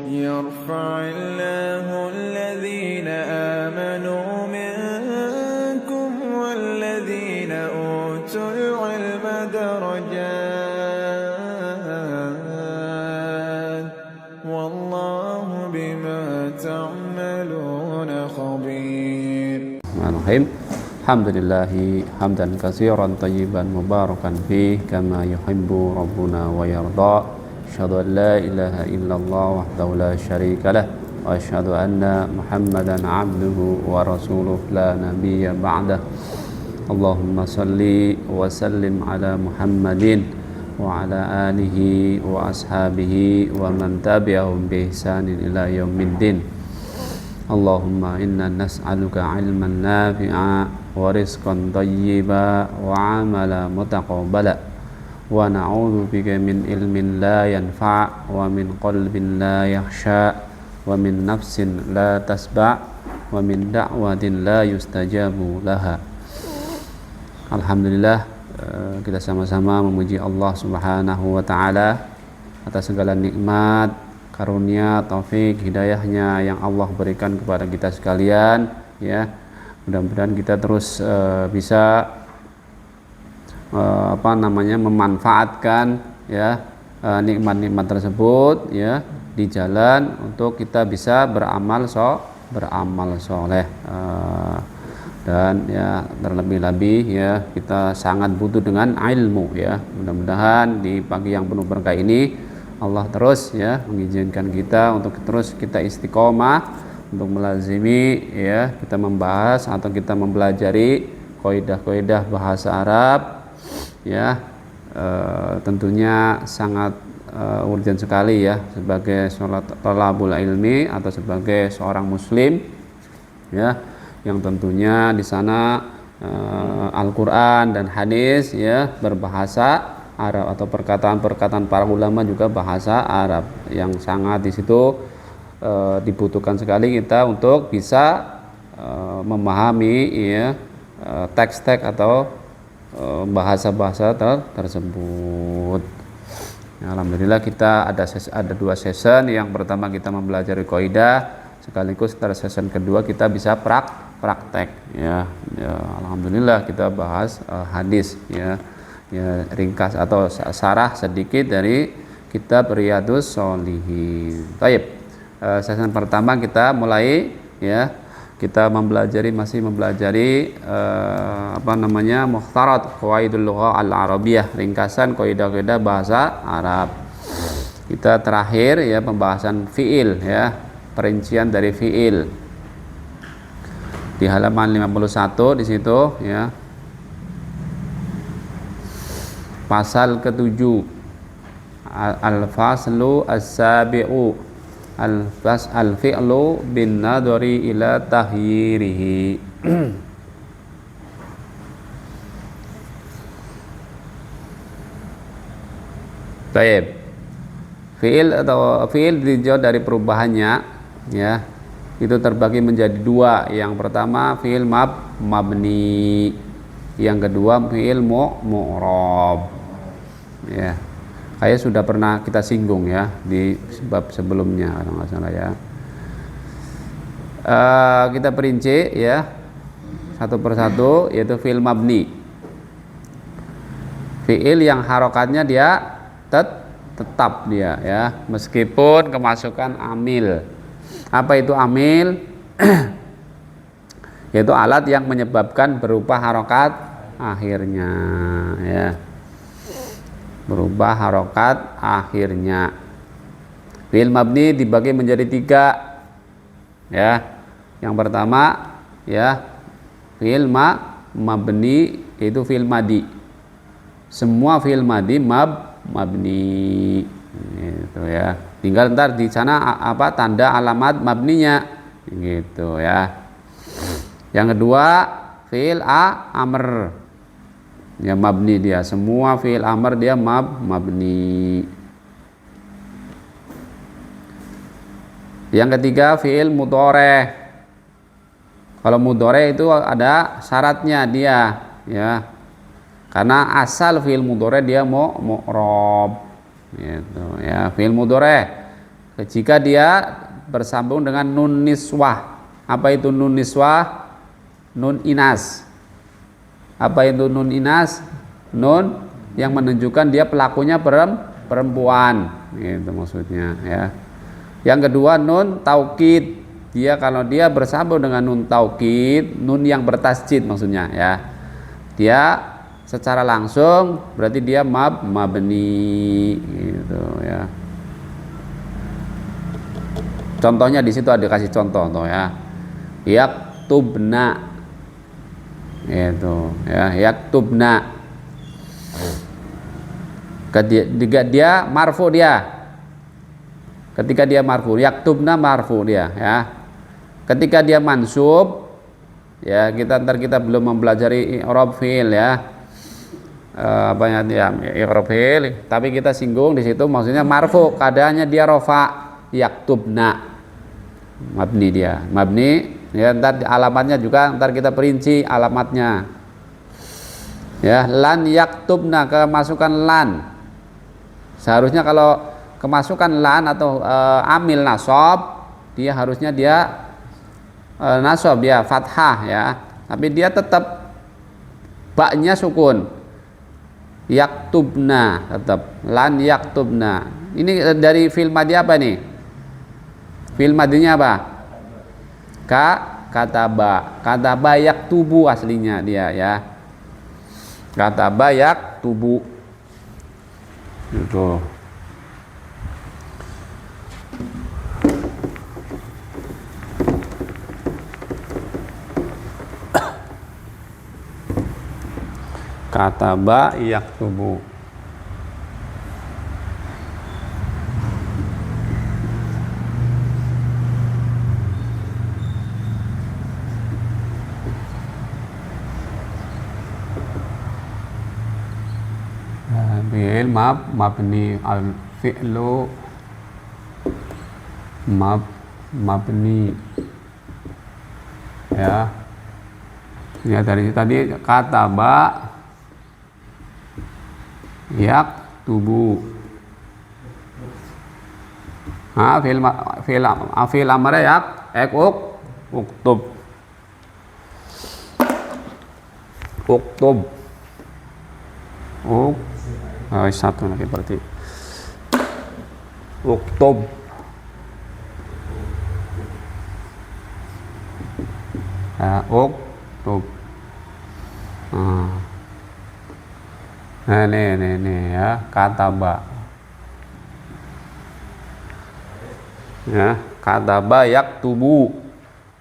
يرفع الله الذين آمنوا منكم والذين أوتوا العلم درجات والله بما تعملون خبير. Alhamdulillahi hamdan katsiran tayyiban mubarakan fih kama yuhibbu rabbuna wa yarda. Asyhadu an la ilaha illallah wahdahu la syarika lah wa asyhadu anna Muhammadan abduhu wa rasuluh la nabiyya ba'dah. Allahumma salli wa sallim ala Muhammadin wa ala alihi wa ashabihi wa man tabi'ahum bi ihsanin ila yaumiddin. Allahumma inna nas'aluka ilman nafi'a wa rizqan thayyiba wa amala mutaqabbala wa na'udzu bika min ilmin la yanfa' wa min qalbin la yakhsha wa min nafsin la tasba' wa min da'watin la yustajabu laha. Alhamdulillah, kita sama-sama memuji Allah Subhanahu wa taala atas segala nikmat, karunia, taufik, hidayahnya yang Allah berikan kepada kita sekalian, ya. Mudah-mudahan kita terus bisa memanfaatkan, ya, nikmat-nikmat tersebut, ya, di jalan untuk kita bisa beramal soleh, dan ya terlebih-lebih, ya, kita sangat butuh dengan ilmu, ya. Mudah-mudahan di pagi yang penuh berkah ini Allah terus, ya, mengizinkan kita untuk terus kita istiqomah untuk melazimi, ya, kita membahas atau kita mempelajari kaidah-kaidah bahasa Arab, ya. Tentunya sangat urgent sekali, ya, sebagai thalabul ilmi atau sebagai seorang muslim, ya, yang tentunya di sana Al-Qur'an dan hadis, ya, berbahasa Arab atau perkataan-perkataan para ulama juga bahasa Arab yang sangat di situ dibutuhkan sekali kita untuk bisa memahami, ya, teks-teks atau bahasa-bahasa tersebut. Ya, alhamdulillah kita ada dua session. Yang pertama kita mempelajari kaidah, sekaligus session kedua kita bisa praktek, ya. Alhamdulillah kita bahas hadis, ya. Ya, ringkas atau sarah sedikit dari kitab Riyadhus Shalihin. Baik. Sesi pertama kita mulai, ya, kita masih mempelajari Mukhtarat Qawaidul Lughah Al-Arabiyyah, ringkasan kaidah-kaidah bahasa Arab. Kita terakhir, ya, pembahasan fiil, ya, perincian dari fiil di halaman 51 di situ, ya. Pasal ke-7, al-faslu as-sabi'u al-fi'lu bin nadhari ila tahyirihi. Baik. Fi'il dijauh dari perubahannya, ya, itu terbagi menjadi dua. Yang pertama fi'il mabni, yang kedua fi'il mu'rab, ya. Kayak sudah pernah kita singgung, ya, di bab sebelumnya kalau nggak salah, ya. Kita perinci, ya, satu persatu, yaitu fi'il mabni, fi'il yang harokatnya dia tetap dia, ya, meskipun kemasukan amil. Apa itu amil? Yaitu alat yang menyebabkan berupa harokat akhirnya, ya, berubah harokat akhirnya. Fi'il mabni dibagi menjadi 3, ya. Yang pertama, ya, fi'il mabni itu fi'il madi. Semua fi'il madi mabni, gitu, ya. Tinggal ntar di sana tanda alamat mabninya, gitu, ya. Yang kedua fi'il amr, ya, mabni dia. Semua fi'il amr dia mabni. Yang ketiga fi'il mudhari. Kalau mudhari itu ada syaratnya dia, ya. Karena asal fi'il mudhari dia mu'rab, gitu, ya. Fi'il mudhari jika dia bersambung dengan nun niswah. Apa itu nun niswah? Nun inas. Apa itu nun inas? Nun yang menunjukkan dia pelakunya perempuan, gitu maksudnya ya. Yang kedua nun taukid. Dia kalau dia bersambung dengan nun taukid, nun yang bertasjid maksudnya ya. Dia secara langsung berarti dia mabni gitu ya. Contohnya di situ ada kasih contoh tuh ya. Yaktubna. Gitu ya, yaktubna. Ketika dia marfu dia. Ketika dia marfu, yaktubna marfu dia ya. Ketika dia mansub ya, kita belum mempelajari i'rab fi'il ya. Apa ya i'rab fi'il, tapi kita singgung di situ maksudnya marfu, keadaannya dia rafa, yaktubna. Mabni dia, mabni ya, ntar alamatnya juga ntar kita perinci alamatnya. Ya, lan yaktubna, kemasukan lan. Seharusnya kalau kemasukan lan atau amil nasab, dia harusnya dia nasab dia fathah ya, tapi dia tetap baknya sukun, yaktubna tetap, lan yaktubna. Ini dari fi'il madhi apa nih? Fi'il madhinya apa? Kataba yaktubu aslinya dia ya, kataba yaktubu itu. Kataba yaktubu. Fi'il mabni al fi'lu mabni ya. Ya dari tadi kataba yaktubu. Fi'il amr uktub. Satu lagi berarti uktub. Uktub. Nah, ini ya, kataba. Ya, kataba yaktubu.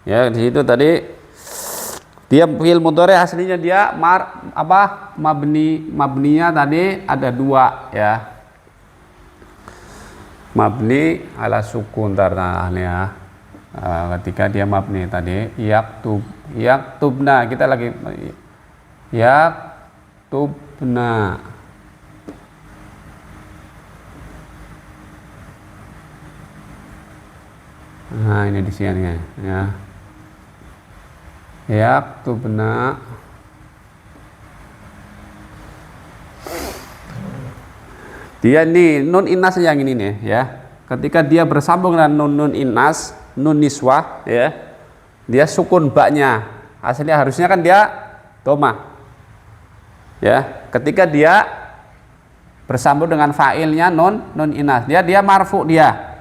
Ya, di situ tadi dia fi'il mudhari aslinya dia mabninya tadi ada dua ya. Mabni ala sukun ya. Ketika dia mabni tadi yaktubna, kita lagi yaktubna. Nah, ini di sini ya. Yaktubna. Dia nih nun inas yang ini nih ya. Ketika dia bersambung dengan nun inas, nun niswah ya. Dia sukun baknya. Aslinya harusnya kan dia dhamma. Ya, ketika dia bersambung dengan fa'ilnya nun inas, dia marfu dia.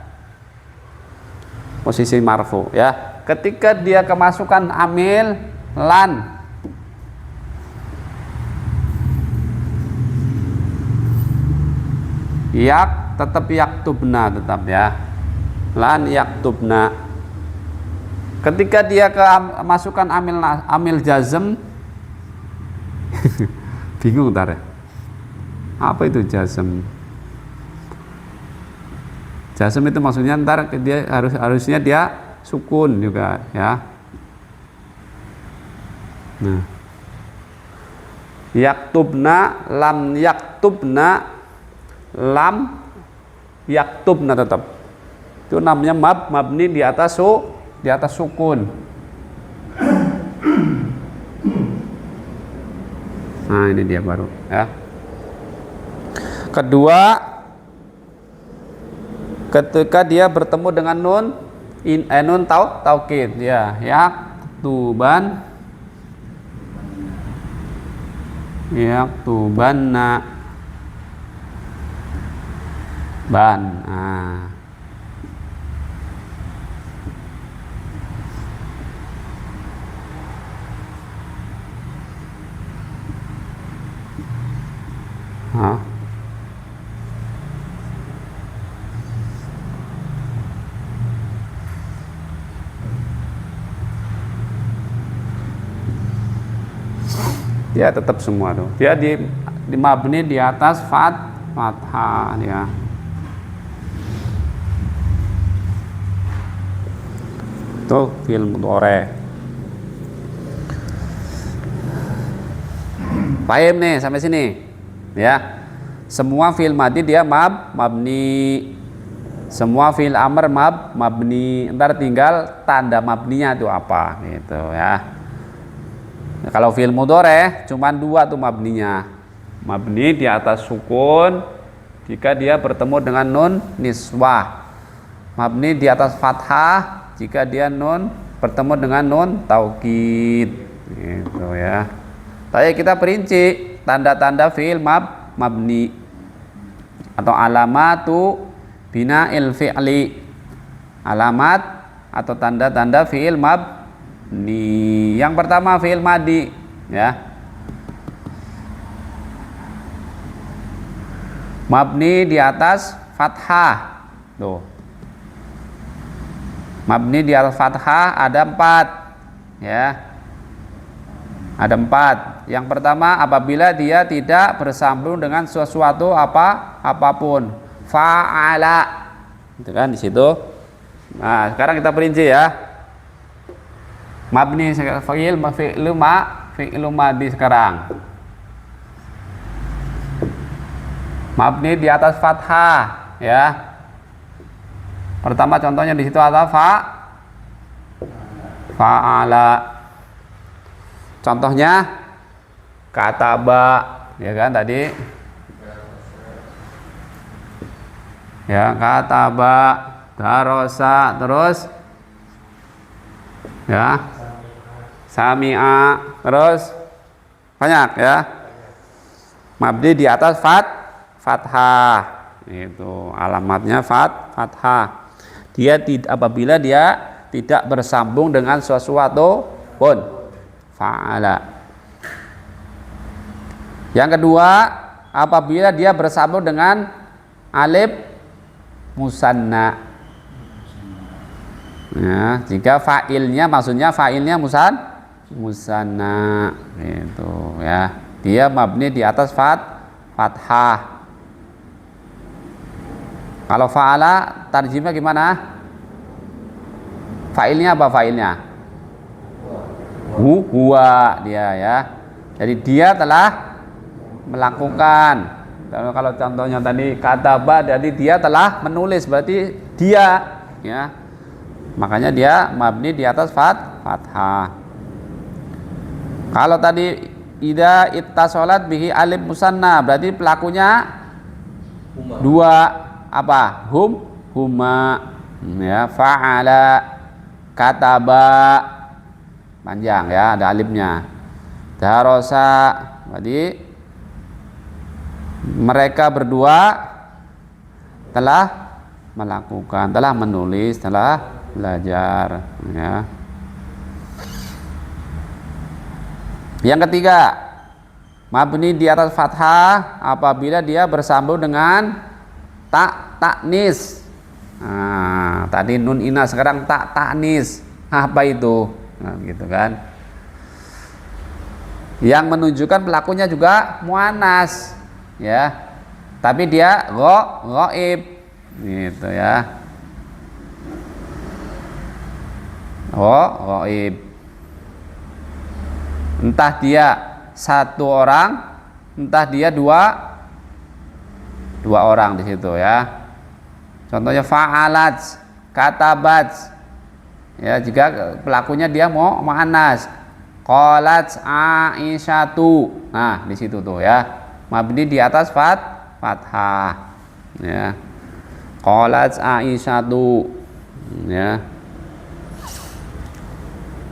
Posisi marfu ya. Ketika dia kemasukan amil lan, tetap yaktubna tetap ya, lan yaktubna. Ketika dia kemasukan amil jazm bingung ntar ya, apa itu jazm? Jazm itu maksudnya ntar dia harusnya dia sukun juga ya. Nah, yaktubna, lam yaktubna tetap. Itu namanya mabni di atas sukun. Nah, ini dia baru ya. Kedua, Ketika dia bertemu dengan nun taukid ya, yaktubanna ban. Dia tetap semua tuh. Dia di mabni di atas fathah ya. Tuh fi'il mudhari. Paham nih sampai sini. Ya. Semua fi'il madhi dia mabni. Semua fi'il amr mabni. Ntar tinggal tanda mabninya itu apa gitu ya. Kalau fi'il mudhari cuman 2 tuh mabninya. Mabni di atas sukun jika dia bertemu dengan nun niswah. Mabni di atas fathah jika dia nun bertemu dengan nun taukid. Gitu ya. Tapi kita perinci tanda-tanda fi'il mabni atau alamatu bina'il fi'li. Alamat atau tanda-tanda fi'il mabni. Yang pertama fi'il madhi ya. Mabni di atas fathah. Tuh. Mabni di atas fathah ada 4 ya. Ada 4. Yang pertama apabila dia tidak bersambung dengan sesuatu apapun. Fa'ala. Itu kan di situ. Nah, sekarang kita perinci ya. Mabni fi'il madhi sekarang. Mabni di atas fathah ya. Pertama contohnya di situ ada fa'ala. Contohnya kataba ya kan tadi. Ya, kataba, darosa, terus ya. Sami'a, terus banyak ya. Mabni di atas fathah. Itu alamatnya fathah. Dia apabila dia tidak bersambung dengan sesuatu pun. Fa'ala. Yang kedua, apabila dia bersambung dengan alif musanna. Ya, jika fa'ilnya maksudnya fa'ilnya musanna gitu ya. Dia mabni di atas fathah. Kalau fa'ala tarjimah gimana? Fa'ilnya apa fa'ilnya? Huwa dia ya. Jadi dia telah melakukan. Kalau contohnya tadi kataba, jadi dia telah menulis, berarti dia ya. Makanya dia mabni di atas fathah. Kalau tadi ida ittasolat bihi alif musanna, berarti pelakunya 2 apa? Huma ya, fa'ala, kataba, panjang ya, ada alifnya. Darosa, berarti mereka berdua telah melakukan, telah menulis, telah belajar ya. Yang ketiga, mabni di atas fathah apabila dia bersambung dengan taknis. Nah, tadi nun ina, sekarang taknis. Apa itu? Nah, gitu kan. Yang menunjukkan pelakunya juga muannas, ya. Tapi dia ghaib, gitu ya. Ghaib. Entah dia 1 orang, entah dia dua orang di situ ya. Contohnya fa'alat, katabat. Ya, jika pelakunya dia mau muannas. Qalat Aisyatu. Nah, di situ tuh ya. Mabni di atas fathah. Ya. Qalat Aisyatu, ya.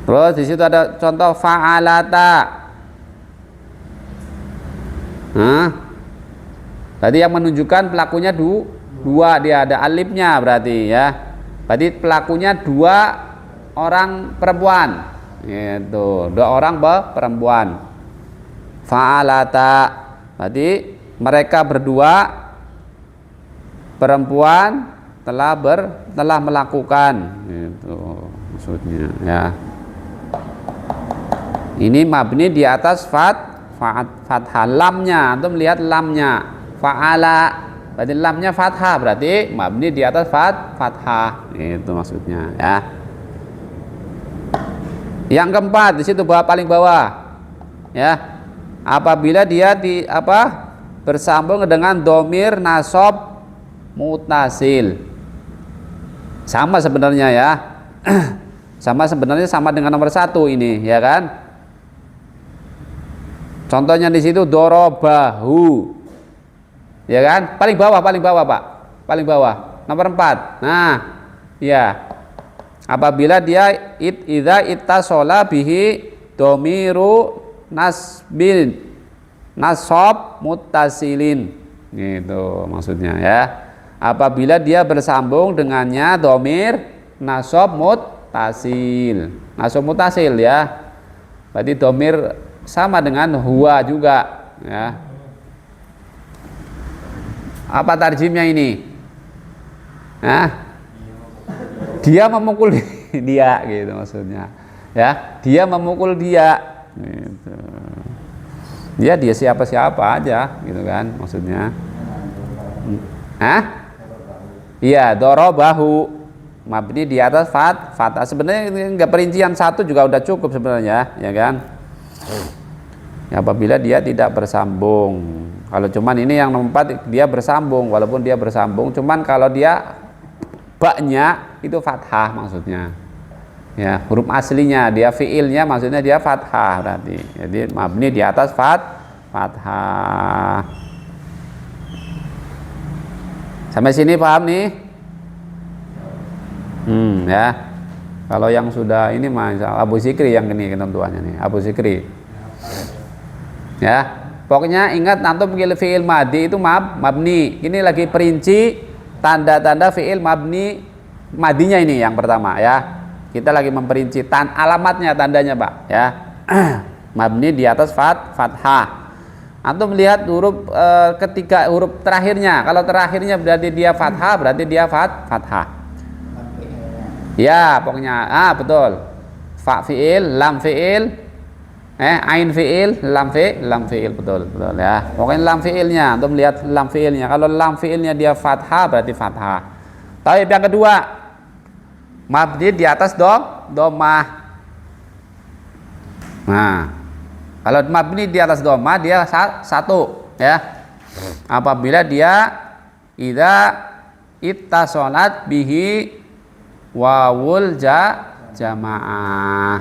Terus di situ ada contoh fa'alata. Nah, berarti yang menunjukkan pelakunya dua, dia ada alifnya berarti ya. Berarti pelakunya dua orang perempuan. Itu, dua orang perempuan. Fa'alata. Berarti mereka berdua perempuan telah melakukan. Itu maksudnya ya. Ini mabni di atas fathah lamnya. Antum lihat lamnya fa'ala, berarti lamnya fathah, berarti mabni di atas fathah. Itu maksudnya ya. Yang keempat di situ paling bawah ya. Apabila dia bersambung dengan domir nasab mutasil. Sama sebenarnya ya. Sama dengan nomor 1 ini ya kan. Contohnya di situ dorobahu, ya kan? Paling bawah Pak, paling bawah nomor 4. Nah, ya. Apabila dia idza ittasola bihi domiru nasab muttasilin, gitu maksudnya ya. Apabila dia bersambung dengannya domir nasab muttasil, ya. Berarti domir sama dengan huwa juga ya. Apa tarjimnya ini? Nah, dia memukul dia gitu maksudnya ya. Dia memukul dia gitu. Dia siapa aja gitu kan maksudnya. Iya, dorobahu mabni di atas fathah. Sebenarnya enggak, perincian 1 juga udah cukup sebenarnya ya kan. Ya, apabila dia tidak bersambung. Kalau cuman ini yang nomor 4 dia bersambung, walaupun dia bersambung, cuman kalau dia baknya itu fathah maksudnya. Ya, huruf aslinya dia fiilnya maksudnya dia fathah berarti. Jadi mabni di atas fathah. Sampai sini paham nih? Ya. Kalau yang sudah ini Abu Zikri yang ini ketentuannya nih, Abu Zikri. Ya, pokoknya ingat antum fiil madi itu mabni. Ini lagi perinci tanda-tanda fiil madinya ini yang pertama ya. Kita lagi memperinci alamatnya, tandanya Pak ya. Mabni di atas fathah. Antum melihat huruf ketika huruf terakhirnya. Kalau terakhirnya berarti dia fathah, berarti dia fathah. Ya, pokoknya betul. Fa fiil, lam fiil, ain fiil, lam fiil, betul ya. Pokoknya lam fiilnya, antum lihat lam fiilnya. Kalau lam fiilnya dia fathah berarti fathah. Tapi yang kedua, mabni di atas dhammah. Nah, kalau mabni di atas dhammah dia 1 ya. Apabila dia idza ittasalat bihi wawul jamaah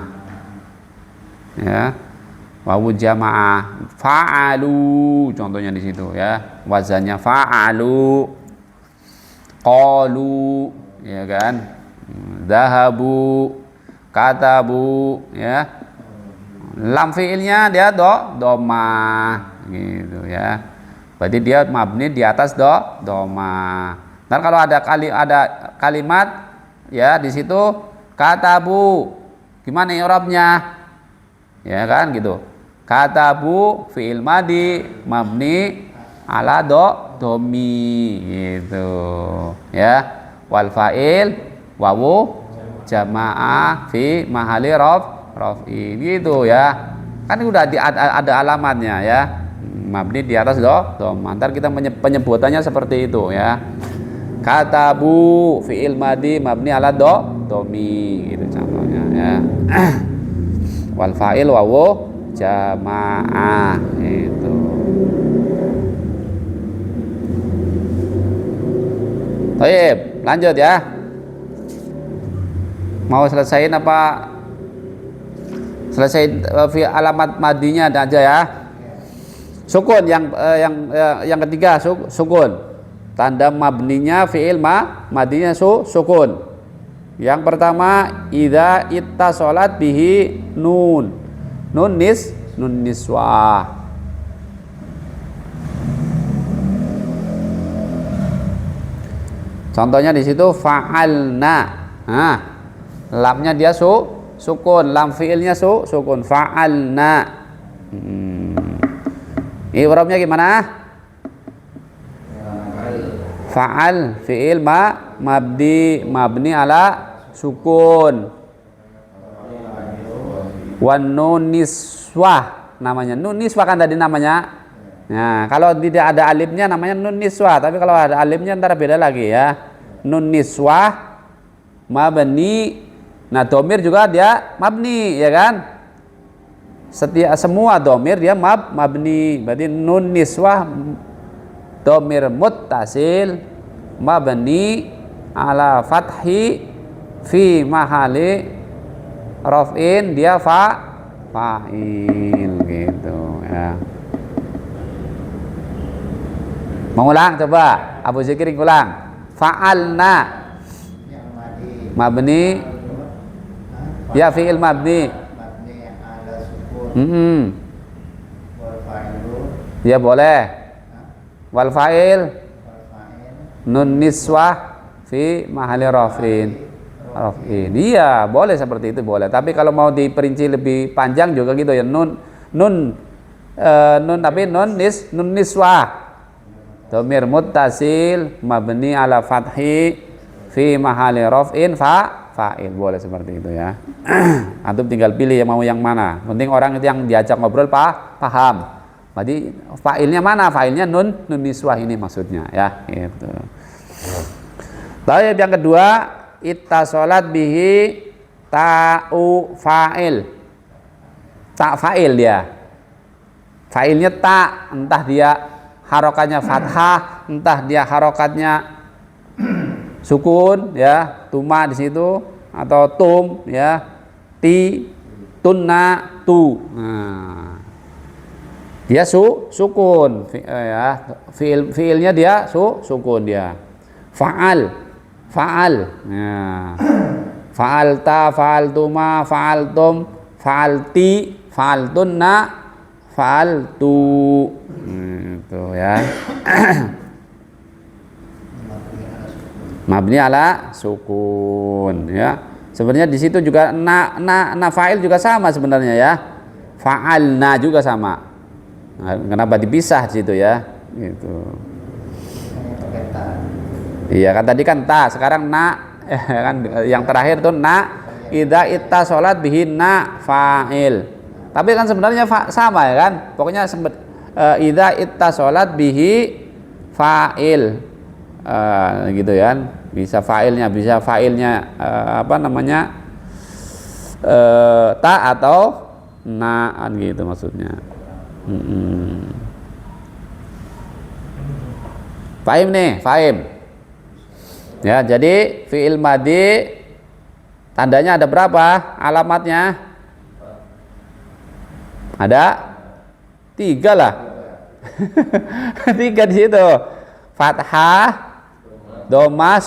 ya, wawul jamaah fa'alu contohnya di situ ya, wazannya fa'alu, qalu ya kan, zahabu, katabu ya. Lam fiilnya dia dhammah gitu ya. Berarti dia mabni di atas dhammah. Dan kalau ada kalimat ya di situ katabu, gimana i'rabnya? Ya kan gitu. Katabu fi'il madi mabni ala dhammi gitu ya. Wal fa'il wawu jamaah fi mahali raf'i gitu ya. Kan udah ada alamatnya ya. Mabni di atas dhammah. Ntar kita penyebutannya seperti itu ya. Katabu fi'il madi mabni ala dhammi gitu contohnya ya. Wal fa'il wawu jamaah itu. Baik, lanjut ya. Mau selesaiin apa? Selesai alamat madinya aja ya. Sukun yang ketiga sukun. tanda mabninya fi'il madinya sukun. Yang pertama idza ittasalat bihi nun. Nun niswah. Contohnya di situ fa'alna. Nah, lamnya dia sukun, lam fiilnya sukun, fa'alna. I'rabnya gimana? Fa'al fiil mabni ala sukun. Wan nun niswah namanya. Nun niswah kan tadi namanya. Nah, kalau tidak ada alifnya namanya nun niswah, tapi kalau ada alifnya ntar beda lagi ya. Nun niswah mabni. Nah, domir juga dia mabni, ya kan? Semua domir dia mabni. Berarti nun niswah domir muttasil mabni ala fathi fi mahali raf'in, dia fa'il gitu ya. Mengulang coba, Abu Zikri ulang. Fa'alna mabni ya fi'il mabni ya boleh. Wal fa'il nun niswah fi mahali raf'in. Iya, boleh seperti itu boleh. Tapi kalau mau diperinci lebih panjang juga gitu ya, nun niswah domir muttasil mabni ala fathi fi mahali raf'in fa'il, boleh seperti itu ya. Antum tinggal pilih yang mau yang mana. Penting orang itu yang diajak ngobrol paham. Jadi fa'ilnya mana? Fa'ilnya nun niswah ini maksudnya ya, gitu. Lalu yang kedua, ittasalat bihi ta'u fa'il. Tak fa'il dia. Fa'ilnya tak, entah dia harokatnya fathah, entah dia harokatnya sukun ya, tuma di situ atau tum ya, tunna tu. Nah, dia sukun ya, fiilnya dia sukun dia. Fa'al. Nah, fa'alta, fa'altuma, fa'altum, fa'alti, fa'altunna, fa'altu. Itu ya. Mabni ala sukun ya. Sebenarnya di situ juga fa'il juga sama sebenarnya ya. Fa'alna juga sama. Nah, kenapa dipisah di situ ya? Gitu. Iya kan tadi kan ta, sekarang kan yang terakhir tuh idza ittasalat bihi fa'il. Tapi kan sebenarnya sama ya kan? Pokoknya idza ittasalat bihi fa'il. Gitu ya. Bisa fa'ilnya apa namanya? Ta atau na'an gitu maksudnya. Fahim nih, fahim. Ya, jadi fi'il madi tandanya ada berapa? Alamatnya ada 3 lah. 3 di situ. Fathah, doma,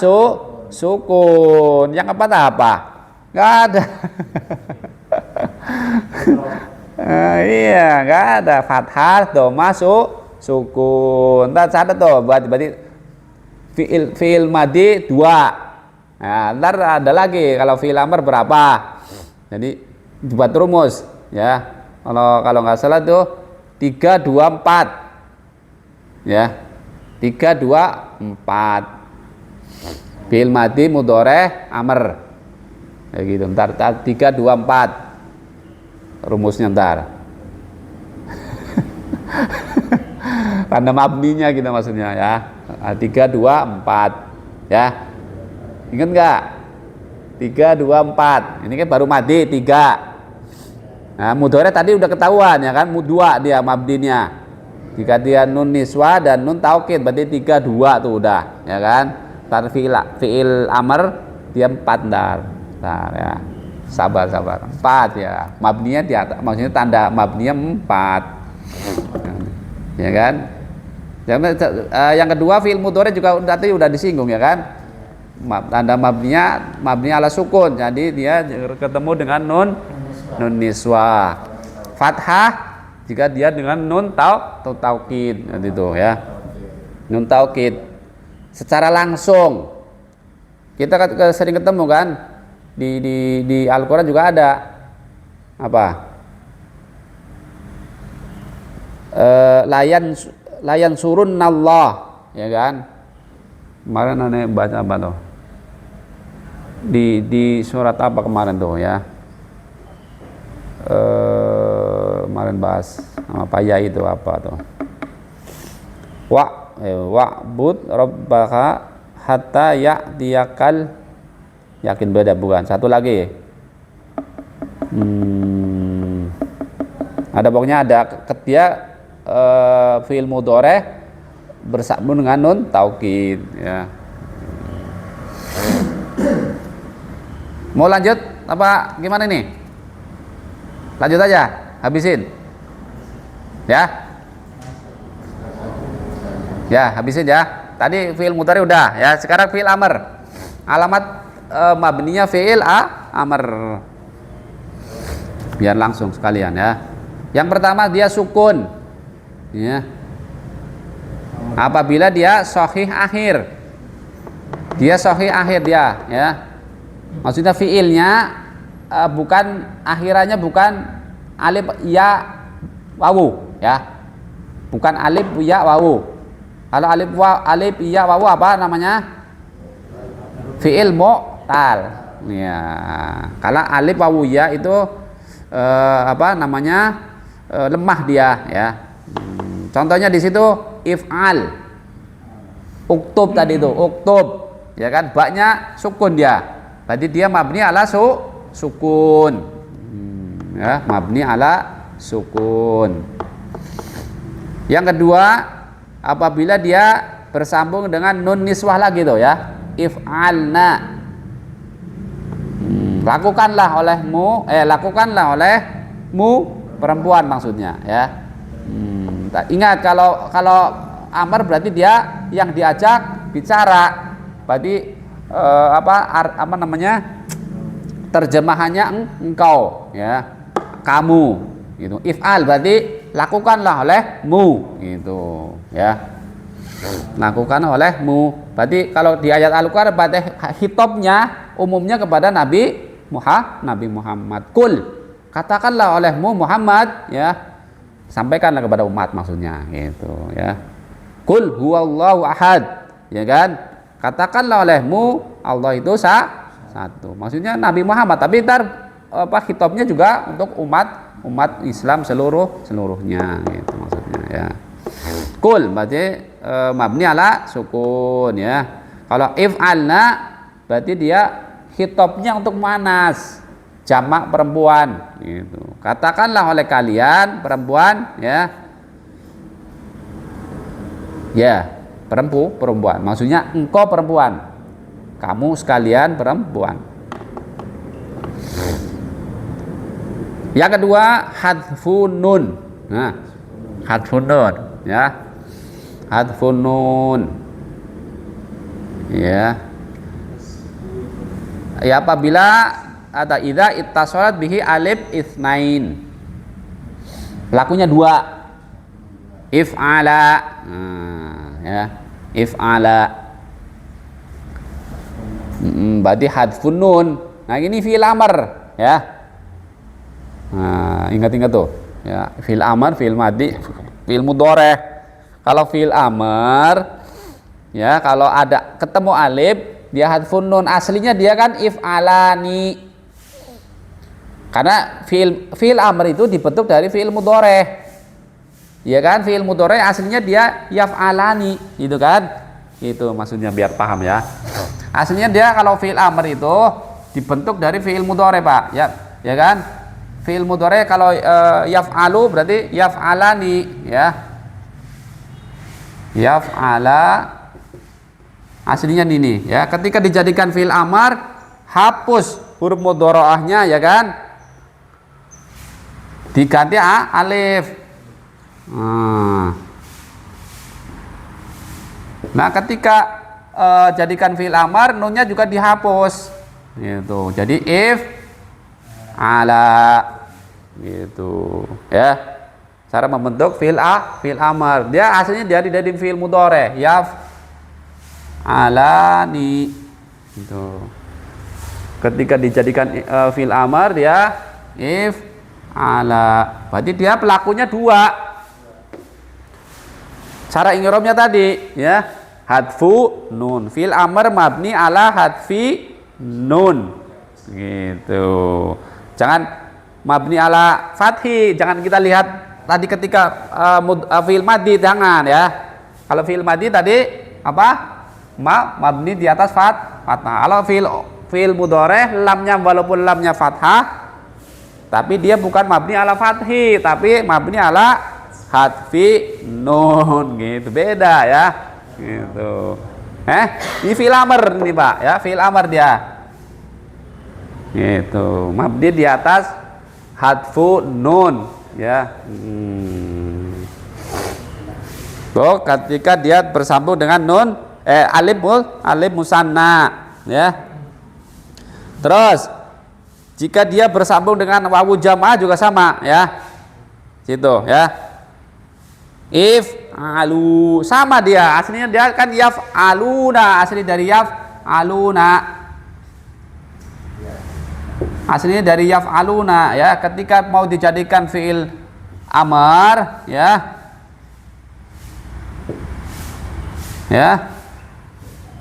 sukun. Yang keempat apa? Enggak ada. Iya, enggak ada. Fathah, doma, sukun. Ntar catat tuh, berarti fi'il madi 2. Nah, ntar ada lagi kalau fi'il amr berapa. Jadi buat rumus ya. Kalau nggak salah tuh 3, 2, 4 ya, 3, 2, 4 fi'il madi mudhore amr kayak gitu. Ntar 3, 2, 4 rumusnya ntar. Tanda mabninya gitu maksudnya ya. 3, 2, 4 ya. Ingat nggak? 3, 2, 4 ini kan baru madi 3. Nah, mudhore tadi udah ketahuan ya kan, 2 dia mabdinya. Jika dia nun niswa dan nun taukid berarti 3, 2 tuh udah ya kan. Tar fi'il amr dia 4 ntar ya. Sabar 4 ya. Mabninya di atas, maksudnya tanda mabninya 4. Ya kan? Yang kedua fi'il mudhari juga tadi udah disinggung ya kan. Tanda mabni ala sukun. Jadi dia ketemu dengan nun niswah. Fathah jika dia dengan nun taukid itu ya. Nun taukid secara langsung. Kita sering ketemu kan di Al-Qur'an juga ada apa? Layan surun Allah ya kan. Kemarin aneh baca apa tuh di surat apa kemarin tuh ya, kemarin bahas nama paya itu apa tuh, wa'bud rabbaka hatta ya'tiyakal, yakin beda bukan, satu lagi ada pokoknya ada ketia fi'il mudhari bersambung dengan nun taukid ya. Mau lanjut apa gimana nih? Lanjut aja, habisin ya. Ya habisin ya. Tadi fi'il mudhari udah ya. Sekarang fi'il amr. Alamat mabninya fi'il amr. Biar langsung sekalian ya. Yang pertama dia sukun ya. Apabila dia sahih akhir, dia sahih akhir dia ya, maksudnya fiilnya bukan akhirannya bukan alif ya wawu ya, bukan alif ya wawu. Kalau alif ya wawu apa namanya? Fiil mu'tal ya. Kalau alif wawu ya itu apa namanya, lemah dia ya. Contohnya di situ if'al, uktub tadi itu, uktub ya kan, baknya sukun dia, berarti dia mabni ala sukun ya, mabni ala sukun. Yang kedua apabila dia bersambung dengan nun niswah lagi tuh ya, if'alna, lakukanlah olehmu perempuan maksudnya ya. Ingat kalau amar berarti dia yang diajak bicara, berarti apa namanya, terjemahannya engkau ya, kamu gitu. If'al berarti lakukanlah olehmu gitu ya, lakukan olehmu. Berarti kalau di ayat Al-Qur'an berarti hitobnya umumnya kepada Nabi Muhammad. Kul, katakanlah olehmu Muhammad ya, sampaikanlah kepada umat maksudnya gitu ya. Kul huwallahu ahad ya kan, katakanlah olehmu Allah itu satu, maksudnya Nabi Muhammad, tapi hitobnya juga untuk umat Islam seluruhnya gitu maksudnya ya. Kul berarti mabni ala sukun ya. Kalau if'alna berarti dia hitobnya untuk manas, jamak perempuan gitu. Katakanlah oleh kalian perempuan ya. Ya, perempuan. Maksudnya engkau perempuan. Kamu sekalian perempuan. Yang kedua hadfun nun. Nah, hadfun nun ya. Hadfun nun. Ya. Ya apabila ada idza ittasalat bihi alif itsnain, lakunya dua, if'ala ya, if'ala berarti hadfun nun. Nah ini fi'il amr ya. Nah ingat-ingat tuh ya, fi'il amr, fi'il madhi, fi'il mudhari. Kalau fi'il amr ya, kalau ada ketemu alif dia hadfun nun, aslinya dia kan if'alani. Karena fi'il amr itu dibentuk dari fi'il mudhari. Ya kan, fi'il mudhari aslinya dia yaf'alani, gitu kan? Itu maksudnya biar paham ya. Aslinya dia kalau fi'il amr itu dibentuk dari fi'il mudhari, Pak. Ya kan? Fi'il mudhari kalau yaf'alu berarti yaf'alani ya. Yaf'ala aslinya ini ya. Ketika dijadikan fi'il amr, hapus huruf mudhari'ahnya ya kan? Diganti alif. Nah, ketika jadikan fi'il amar, nunnya juga dihapus. Gitu. Jadi if ala gitu ya. Cara membentuk fi'il amar. Dia aslinya dari fi'il mudhari, yaf alani gitu. Ketika dijadikan fi'il amar dia if ala. Berarti dia pelakunya dua. Cara i'rabnya tadi ya, hadfu nun. Fi'il amar mabni ala hadfi nun. Gitu. Jangan mabni ala fathi. Jangan kita lihat tadi ketika fi'il madhi, jangan ya. Kalau fi'il madhi tadi apa? Mabni di atas fathah. Kalau fi'il mudhari lamnya walaupun lamnya fathah tapi dia bukan mabni ala fathi tapi mabni ala hadfi nun gitu, beda ya gitu. Ini fi'il amr ini Pak ya, fi'il amr dia gitu, mabni di atas hadfu nun ya. Ketika dia bersambung dengan nun alif musanna ya. Terus jika dia bersambung dengan wawu jamaah juga sama ya. Situ ya. If alu sama dia, aslinya dia kan yaf aluna, asli dari yaf aluna. Aslinya dari yaf aluna ya. Ketika mau dijadikan fi'il amar ya. Ya.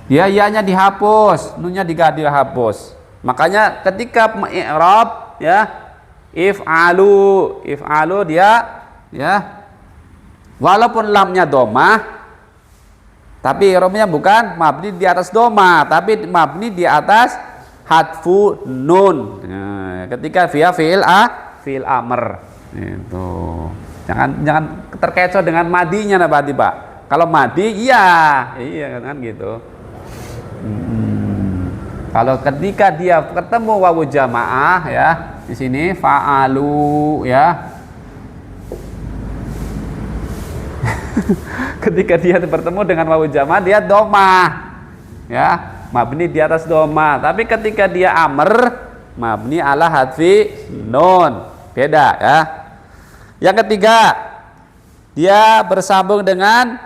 Dia ya-nya dihapus, nunnya dihapus. Makanya ketika i'rab ya if alu dia ya walaupun lamnya domah tapi i'rabnya bukan mabni di atas domah tapi mabni di atas hadfu nun. Nah, ketika via fi'il amr itu jangan terkecoh dengan madinya berarti Pak. Kalau madi iya kan gitu. Kalau ketika dia ketemu wawu jamaah ya, di sini fa'alu ya. Ketika dia bertemu dengan wawu jamaah dia domah. Ya, mabni di atas domah. Tapi ketika dia amr, mabni ala hadfi nun. Beda ya. Yang ketiga, dia bersambung dengan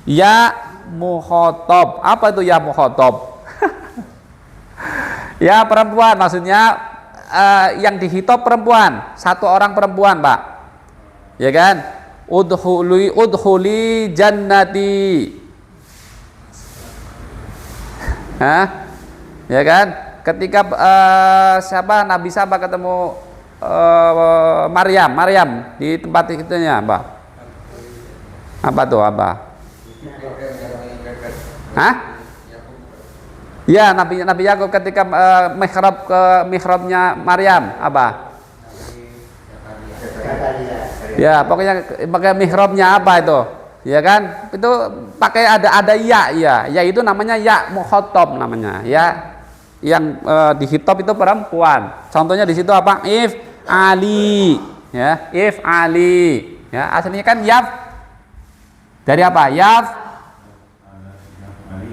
ya mukhatab. Apa itu ya mukhatab? Ya perempuan, maksudnya yang dihitop perempuan, satu orang perempuan Pak, ya kan? Udhuli jannati, ya kan? Ketika Nabi siapa ketemu Maryam di tempat itunya apa tuh apa? Ya Nabi Yakub ketika mihrabnya Maryam apa? Ya pokoknya pakai mihrabnya apa itu? Ya kan? Itu pakai ada ya itu namanya ya mukhatab namanya ya. Yang dihitop itu perempuan. Contohnya di situ apa? If Ali ya, if Ali ya, aslinya kan yaf dari apa?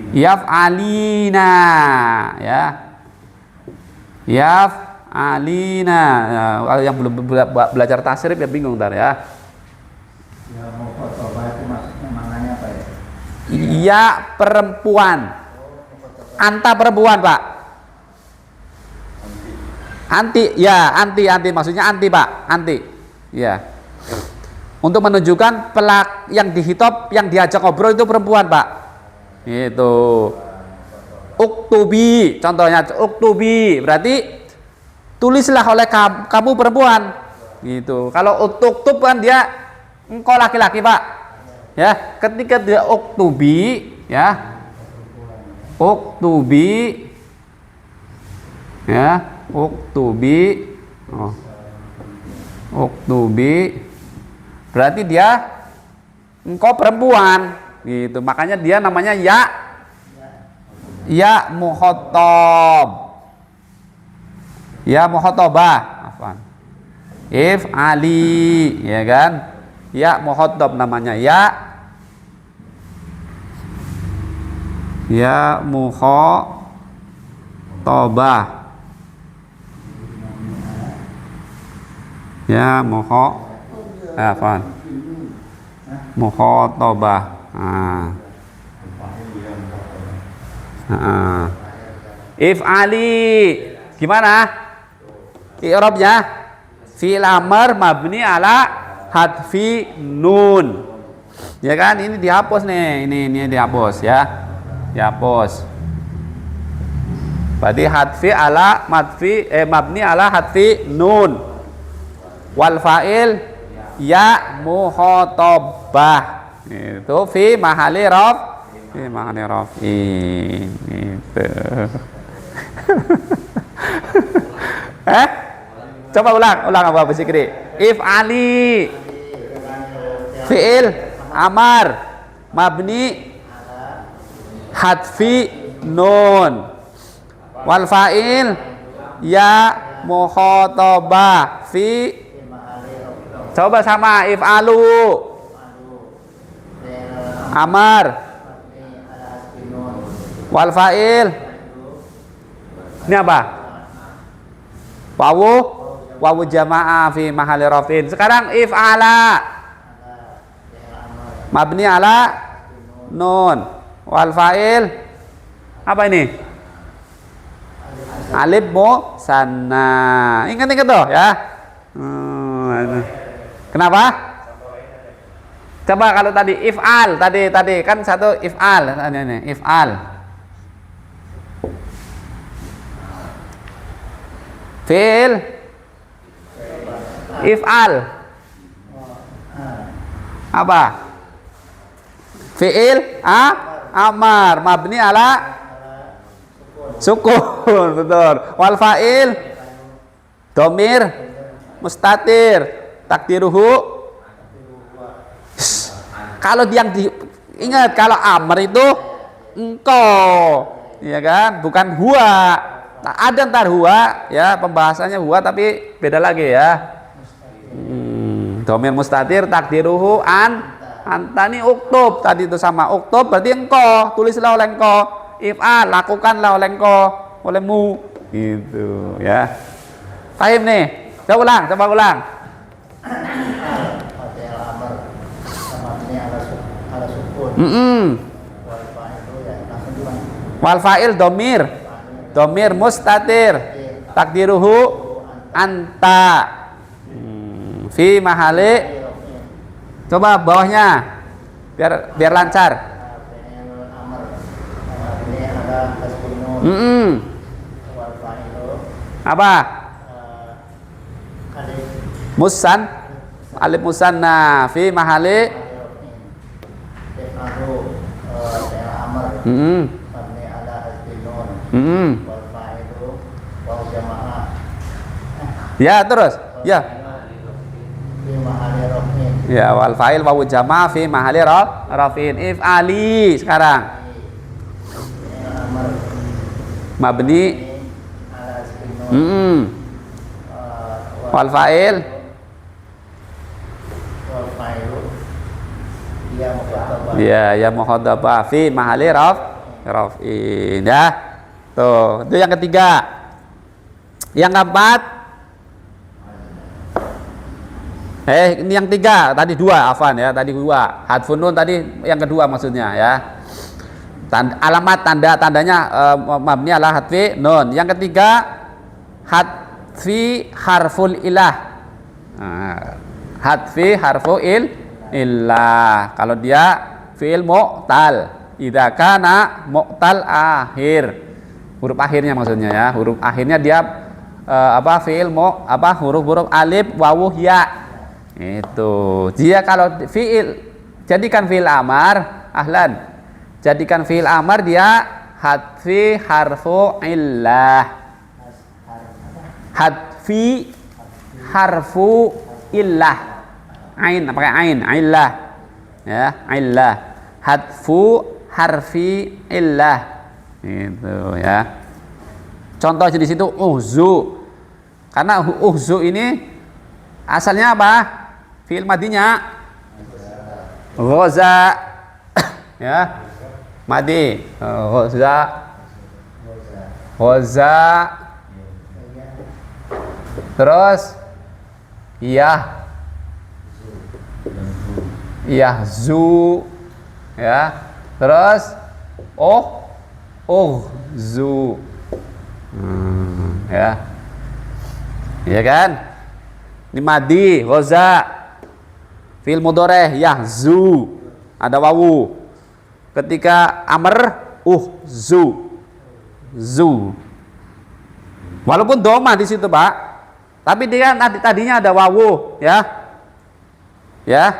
Yaf alina ya, yaf alina ya, kalau yang belum belajar tasrif ya bingung ntar ya. Ya mau khotbah itu maksudnya maknanya apa ya? Ya perempuan, anta perempuan Pak. Anti ya, anti maksudnya anti Pak, anti ya. Untuk menunjukkan yang dihitop, yang diajak ngobrol itu perempuan Pak. Itu uktubi, contohnya uktubi berarti tulislah oleh kamu perempuan gitu. Kalau uktub kan dia engkau laki-laki Pak ya. Ketika dia uktubi ya, uktubi ya, uktubi berarti dia engkau perempuan gitu, makanya dia namanya ya mukhatab, ya mukhatabah, if Ali ya kan, ya mukhatab namanya Ya mukhatabah. Ya afwan. Mukhatabah. If'ali gimana? I'rabnya fi'il amr mabni ala hadfi nun. Ya kan, ini dihapus nih. Ini dihapus ya. Dihapus. Berarti mabni ala hadfi nun. Wal fa'il ya mukhatabah. Itu fi mahali raf'in. Itu. Coba ulang apa Sikri? If'ali fi'il amar mabni hadfi nun wal fa'il ya mukhatabah fi. Coba sama if'alu amar wal fa'il ini apa? Wawu jamaah fi mahali rafin. Sekarang if'ala mabni ala nun wal fa'il apa ini? Alif musanna. Ingat tuh ya. Kenapa? Coba kalau tadi if'al tadi kan satu if'al ini if'al. Fi'il if'al apa? Fi'il amar mabni ala sukun betul. Wal fa'il domir mustatir takdiruhu. Kalau yang ingat kalau amr itu engkau ya kan, bukan huwa. Ada ntar huwa ya, pembahasannya huwa tapi beda lagi ya. Domir mustatir takdiruhu antani uktub. Tadi itu sama uktub berarti engkau, tulislah oleh engkau. If'al lakukanlah oleh engkau, olehmu gitu ya. Paham nih? Coba ulang. Wal fa'il domir mustatir takdiruhu anta fi mahali. Coba bawahnya biar lancar. Apa? Alif musanna fi mahali ya terus ya wal fa'il wawu jamaah fi mahali rafin. If'ali sekarang mabni wal fa'il ya mukhatabah fi mahali rafin ya. Tuh, itu yang ketiga. Yang keempat ini yang tiga, tadi dua, afan ya, tadi dua. Hadfun nun tadi yang kedua maksudnya ya. Alamat tandanya mabni ala hadfi nun. Yang ketiga hadfi harful ilah. Hadfi harfu ilah. Kalau dia fi'il mu'tal, idza kana mu'tal akhir. Huruf akhirnya maksudnya ya. Huruf akhirnya dia fi'il huruf alif wawu ya. Itu. Dia kalau fi'il jadikan fi'il amar, ahlan. Jadikan fi'il amar dia hadfi harfu illah. Hadfi harfu illah. Ain, pakai ain, illah. Ya, illah. Hadfu harfi illah. Itu ya. Contoh di situ uhzu. Karena uhzu ini asalnya apa? Fi'il madinya ghaza. Ya. Madi. Ghoza. Ghoza. Terus iya. Iya, zu. Ya. Terus zu. Ya. Iya kan? Ini madi, ghoza. Fi'il mudhari yahzu. Ada wawu. Ketika amr zu. Zu. Walaupun doma di situ, Pak. Tapi dia tadinya ada wawu, ya. Ya.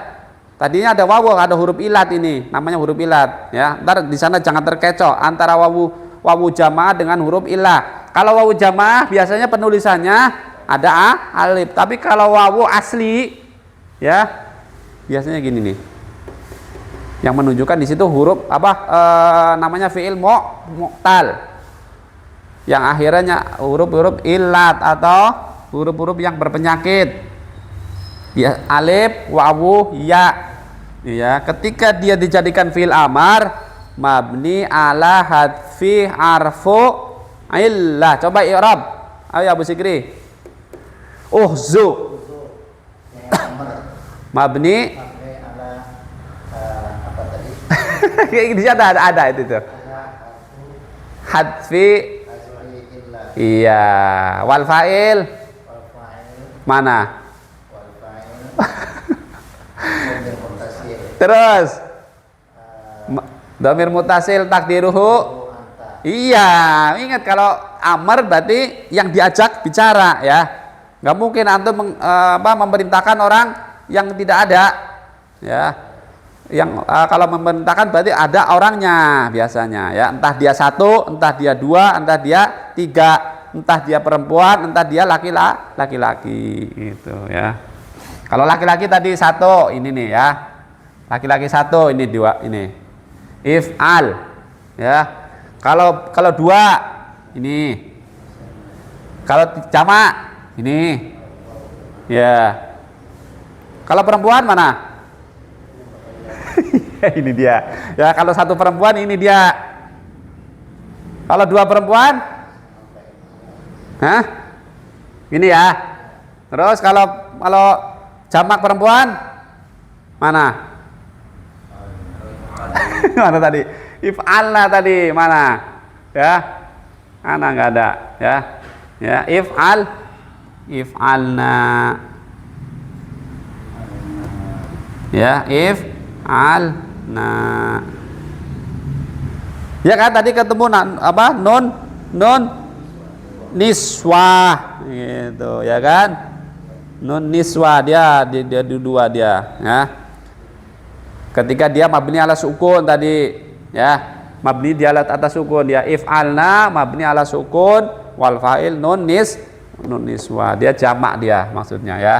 Tadinya ada wawu, ada huruf ilat ini, namanya huruf ilat, ya. Ntar di sana jangan terkecoh antara wawu jamaah dengan huruf ilah. Kalau wawu jamaah biasanya penulisannya ada alif, tapi kalau wawu asli, ya, biasanya gini nih. Yang menunjukkan di situ huruf namanya fi'il mu'tal. Yang akhirnya huruf-huruf ilat atau huruf-huruf yang berpenyakit. Ya, alif, wawu, ya. Ya, ketika dia dijadikan fi'il amar mabni ala hadfi harfu illah. Coba i'rab. Ayo Abu Sikri. Uhzu. Mabni ala apa tadi? di sana ada itu tuh. Hadfi. Iya, wal fa'il mana? Terus dhamir mutasil takdiruhu. Iya, ingat kalau amar berarti yang diajak bicara, ya. Nggak mungkin antum memerintahkan orang yang tidak ada, ya. Yang kalau memerintahkan berarti ada orangnya biasanya, ya. Entah dia satu, entah dia dua, entah dia tiga, entah dia perempuan, entah dia laki-laki, gitu, ya. Kalau laki-laki tadi satu, ini nih, ya. Laki-laki satu, ini dua, ini. If'al, ya. Kalau dua, ini. Kalau jamak, ini, ya. Kalau perempuan mana? Ini dia. Ya, kalau satu perempuan ini dia. Kalau dua perempuan, ini ya. Terus kalau jamak perempuan mana? Mana tadi? If'alna tadi mana? Ya. Mana nggak ada, ya. Ya, if'alna. Ya, if'alna. Ya kan tadi ketemu nun niswah gitu, ya kan? Nun niswah dia dua dia, ya. Ketika dia mabni ala sukun tadi, ya. Mabni di atas sukun, ya. If'alna mabni ala sukun wal fa'il nun niswah. Dia jamak dia maksudnya, ya.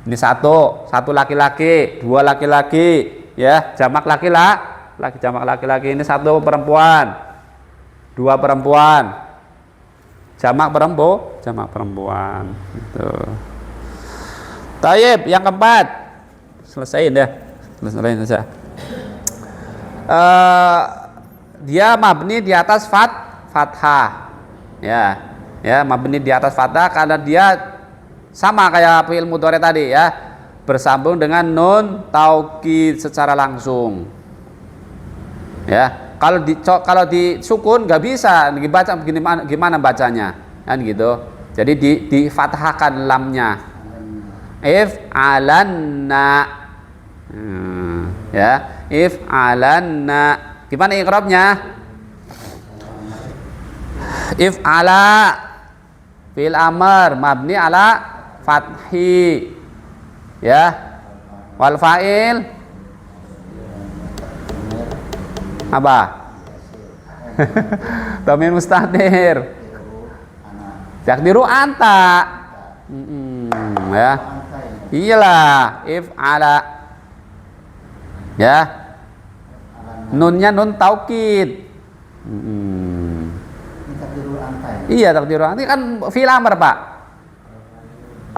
Ini satu laki-laki, dua laki-laki, ya. Jamak laki-laki ini satu perempuan, dua perempuan, jamak perempuan gitu. Taib, yang keempat selesaiin deh, selesaiin saja. Dia mabni di atas fathah, ya mabni di atas fathah karena dia sama kayak fi'il mudhari tadi, ya, bersambung dengan nun taukid secara langsung, ya. Kalau di sukun nggak bisa dibaca gimana bacanya, kan gitu. Jadi di fathahkan lamnya. If'alanna, ya, if'alanna. Gimana iqrabnya? If'ala fi'il amr mabni ala fathi, ya. Wal fa'il apa? Dhamir mustatir. Takdiru anta. Ya. Iyalah, if'ala. Ya. Nunnya nun taukid. Iya, takdiru anta. Ini kan fi'il amr, Pak.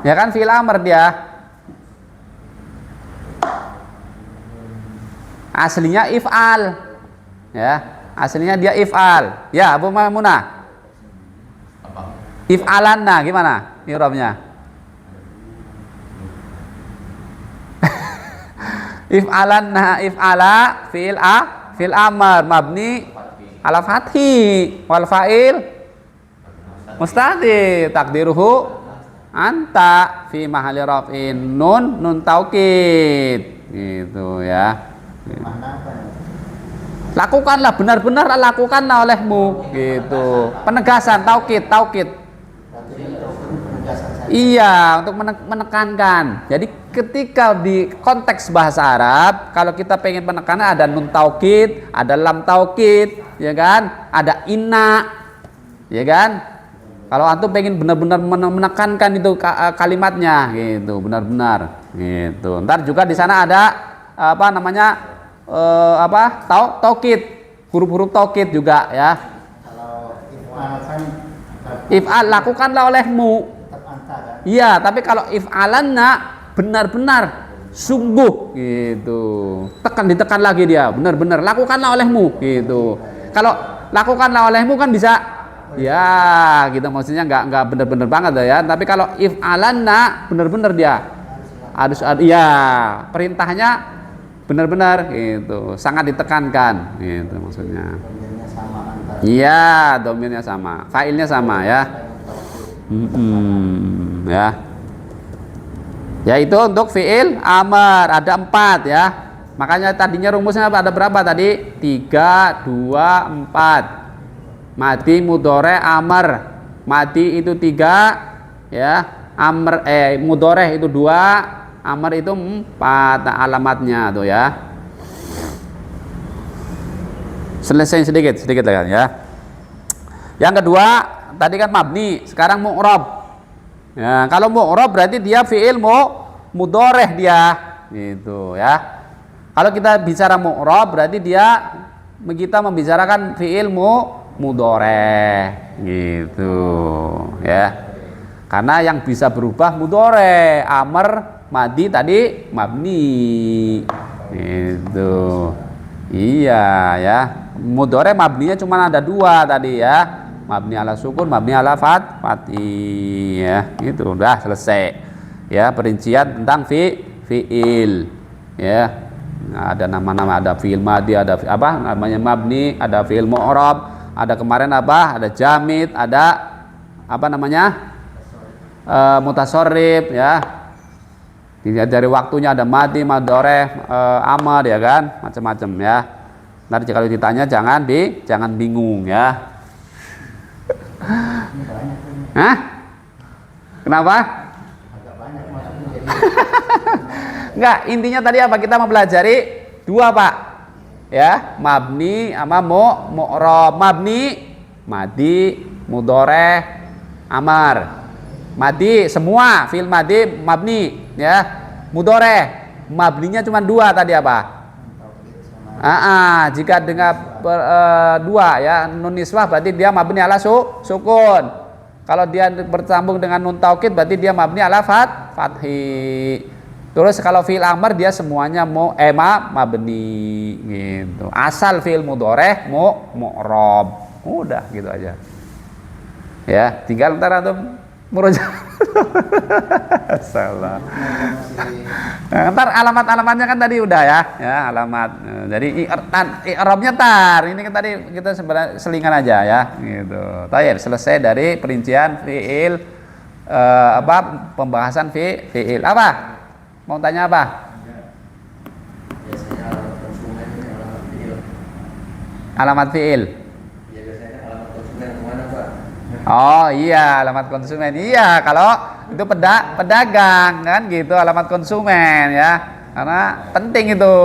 Ya kan fi'il amr dia. Aslinya if'al. Ya. Aslinya dia if'al. Ya, Abu Maimunah. If'alanna gimana i'rabnya? If'alanna, if'ala fi'il amr mabni ala fathi wal fa'il mustadi takdiruhu anta fi mahalli raf'in nun taukid gitu ya. Lakukanlah, benar-benar lakukanlah olehmu gitu. Penegasan taukid. Iya, untuk menekankan. Jadi ketika di konteks bahasa Arab, kalau kita pengen penekanan ada nun taukid, ada lam taukid, ya kan? Ada inna, ya kan? Kalau antum pengen benar-benar menekankan itu kalimatnya, gitu, benar-benar, gitu. Ntar juga di sana ada apa namanya taukid, huruf-huruf taukid juga, ya. Kalau if'al kan If'al lakukanlah olehmu. Iya, tapi kalau if'alanna benar-benar sungguh gitu. Ditekan lagi dia, benar-benar lakukanlah olehmu gitu. Kalau lakukanlah olehmu kan bisa ya gitu, maksudnya nggak benar-benar banget ya. Tapi kalau if'alanna benar-benar dia harus ya perintahnya benar-benar gitu, sangat ditekankan gitu maksudnya. Iya, domirnya sama, failnya sama ya. Ya. Ya itu untuk fi'il amar ada 4 ya. Makanya tadinya rumusnya ada berapa tadi? 3, 2, 4. Madi mudhore amar. Madi itu 3 ya. Amr mudhore itu 2, amar itu 4 alamatnya tuh ya. Selesai sedikit lah ya. Yang kedua tadi kan mabni, sekarang mu'rab. Ya, kalau mu'rab berarti dia fi'il mudhoreh dia, gitu ya. Kalau kita bicara mu'rab berarti kita membicarakan fi'il mudhoreh, gitu ya. Karena yang bisa berubah mudhoreh, amr, madi tadi mabni, gitu. Iya ya. Mudhoreh mabninya cuma ada 2 tadi ya. Mabni ala sukun, mabni ala fathi ya. Itu udah selesai. Ya, perincian tentang fi'il. Ya. Nah, ada nama-nama, ada fi'il madi, ada apa namanya mabni, ada fi'il mu'rab, ada kemarin apa? Ada jamid, ada apa namanya? Mutasorrif ya. Dilihat dari waktunya ada madi, madhoreh, amar ya kan, macam-macam ya. Nanti kalau ditanya jangan bingung ya. Hah? Kenapa? Enggak, intinya tadi apa? Kita mempelajari 2 Pak. Ya, mabni sama mu'rab. Mabni, madi, mudhoreh, amar. Madi semua fi'il madi mabni ya. Mudhoreh mabninya cuma 2 tadi apa? Jika dengan 2 ya nun niswah berarti dia mabni ala sukun. Kalau dia bersambung dengan nun taukid berarti dia mabni ala fathi. Terus kalau fi'il amr dia semuanya mabni gitu. Asal fi'il mudhoreh mu'rab. Udah gitu aja. Ya, tinggal ntar antum murojaah. Salah. Nah, ntar alamat-alamatnya kan tadi udah ya alamat. Jadi i'rabnya ini kan tadi kita sebenarnya selingan aja ya gitu. Baik, selesai dari perincian fi'il pembahasan fi'il. Apa? Mau tanya apa? Alamat fi'il. Oh iya, alamat konsumen. Iya, kalau itu pedagang kan gitu, alamat konsumen ya. Karena penting itu.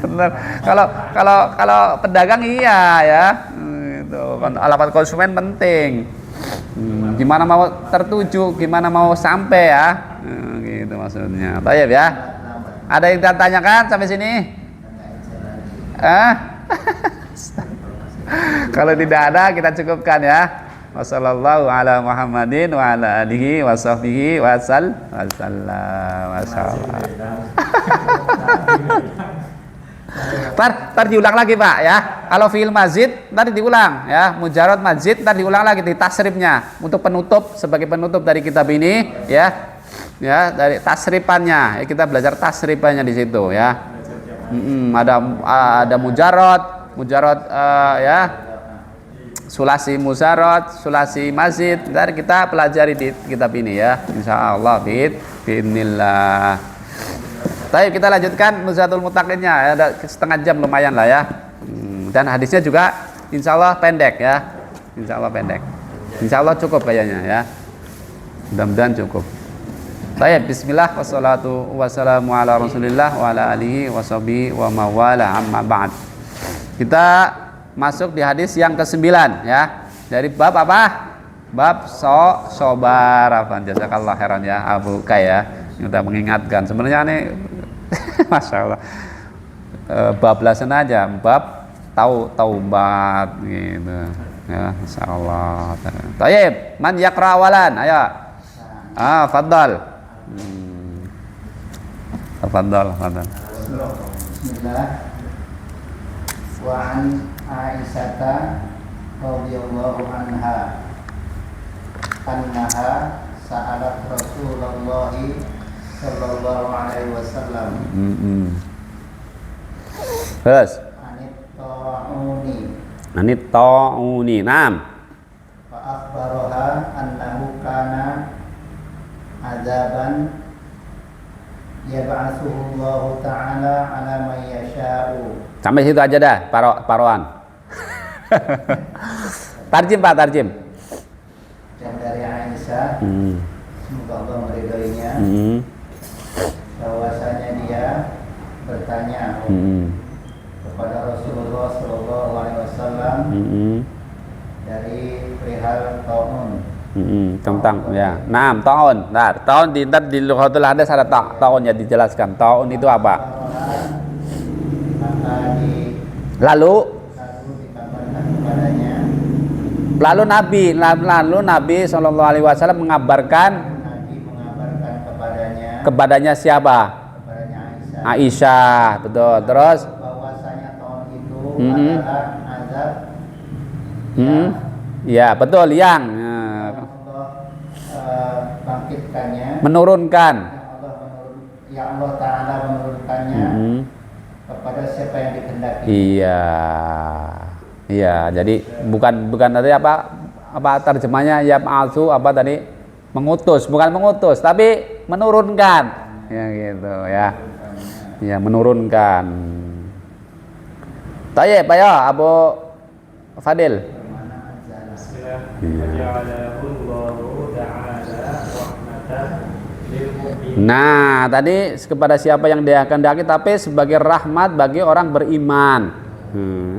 Benar. Kalau pedagang iya ya. Itu alamat konsumen penting. Gimana mau tertuju, gimana mau sampai ya. Gitu maksudnya. Baik ya. Ada yang ditanyakan sampai sini? Kalau tidak ada kita cukupkan ya. Wassallallahu ala Muhammadin wa ala alihi wa sahbihi wa sallam. Ntar diulang lagi Pak ya. Kalau fi'il mazid ntar diulang ya. Mujarad mazid ntar diulang lagi di tasrifnya untuk penutup, sebagai penutup dari kitab ini ya. Ya, dari tasrifannya. Ya, kita belajar tasrifannya di situ ya. Ada mujarad ya. Sulasi mujarad, sulasi mazid. Ntar kita pelajari di kitab ini ya. Insyaallah bismillah. Baik, kita lanjutkan Nuzhatul Muttaqinnya. Ada setengah jam lumayan lah ya. Dan hadisnya juga insya Allah pendek ya. Insya Allah pendek. Insya Allah cukup kayaknya ya. Mudah-mudahan cukup. Baik, bismillah wassalatu wassalamu ala rasulillah wa ala alihi washabihi wa mawala amma ba'd. Kita masuk di hadis yang ke-9 ya. Dari bab apa? Bab sobar. Jazakallah khairan ya Abu Kaya. Sudah mengingatkan. Sebenarnya ini Masya Allah bablasan aja bab taubat gitu ya, insyaallah. Tayyib, man yaqra awalan, ayo. Fadhal. Fadhal. Bismillah. Wa an Aisyata radhiyallahu anha annaha sa'alat Rasulullah sallallahu alaihi wasallam. Terus. Anit ta'uni. Naam. Fa akhbaraha annahu kana azaban yab'atsuhu Allah taala ala man yasha'u. Sampai situ aja dah, paroan. Tarjim Pak, tarjim. Dan dari Aisyah, semoga Allah meridhoinya, bahwasanya dia bertanya kepada Rasulullah Shallallahu Alaihi Wasallam dari perihal taun. Tentang ya. Taun. Nah, taun di Lughatul Hadis ada taun ya dijelaskan. Taun itu apa? Lalu dikabarkan kepadanya. Lalu Nabi Shallallahu Alaihi Wasallam mengabarkan kepadanya siapa? Aisyah, betul. Terus bahwasanya tahun itu adalah azab ya betul yang Allah bangkitkannya, menurunkan ya Allah Ta'ala menurunkannya kepada siapa yang dikehendaki. Iya, jadi bukan tadi apa terjemahnya ya palsu apa tadi bukan mengutus tapi menurunkan ya gitu ya. Ya, menurunkan. Tayyib, ayo Abu Fadil. Nah, tadi kepada siapa yang dia kehendaki tapi sebagai rahmat bagi orang beriman.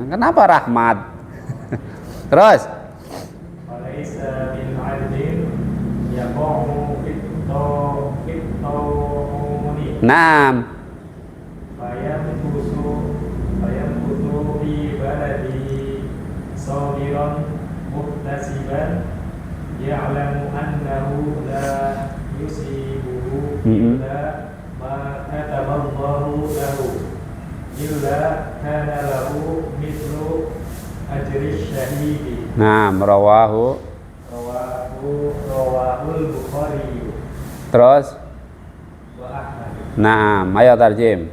Kenapa rahmat? Terus. Nah. Ya'lamu annahu la yusibuhu illa ma kataballahu lahu illa kana lahu mithlu ajri syahidi. Nah, rawahul Bukhari. Terus Wa Ahmad. Nah, ayo tarjim.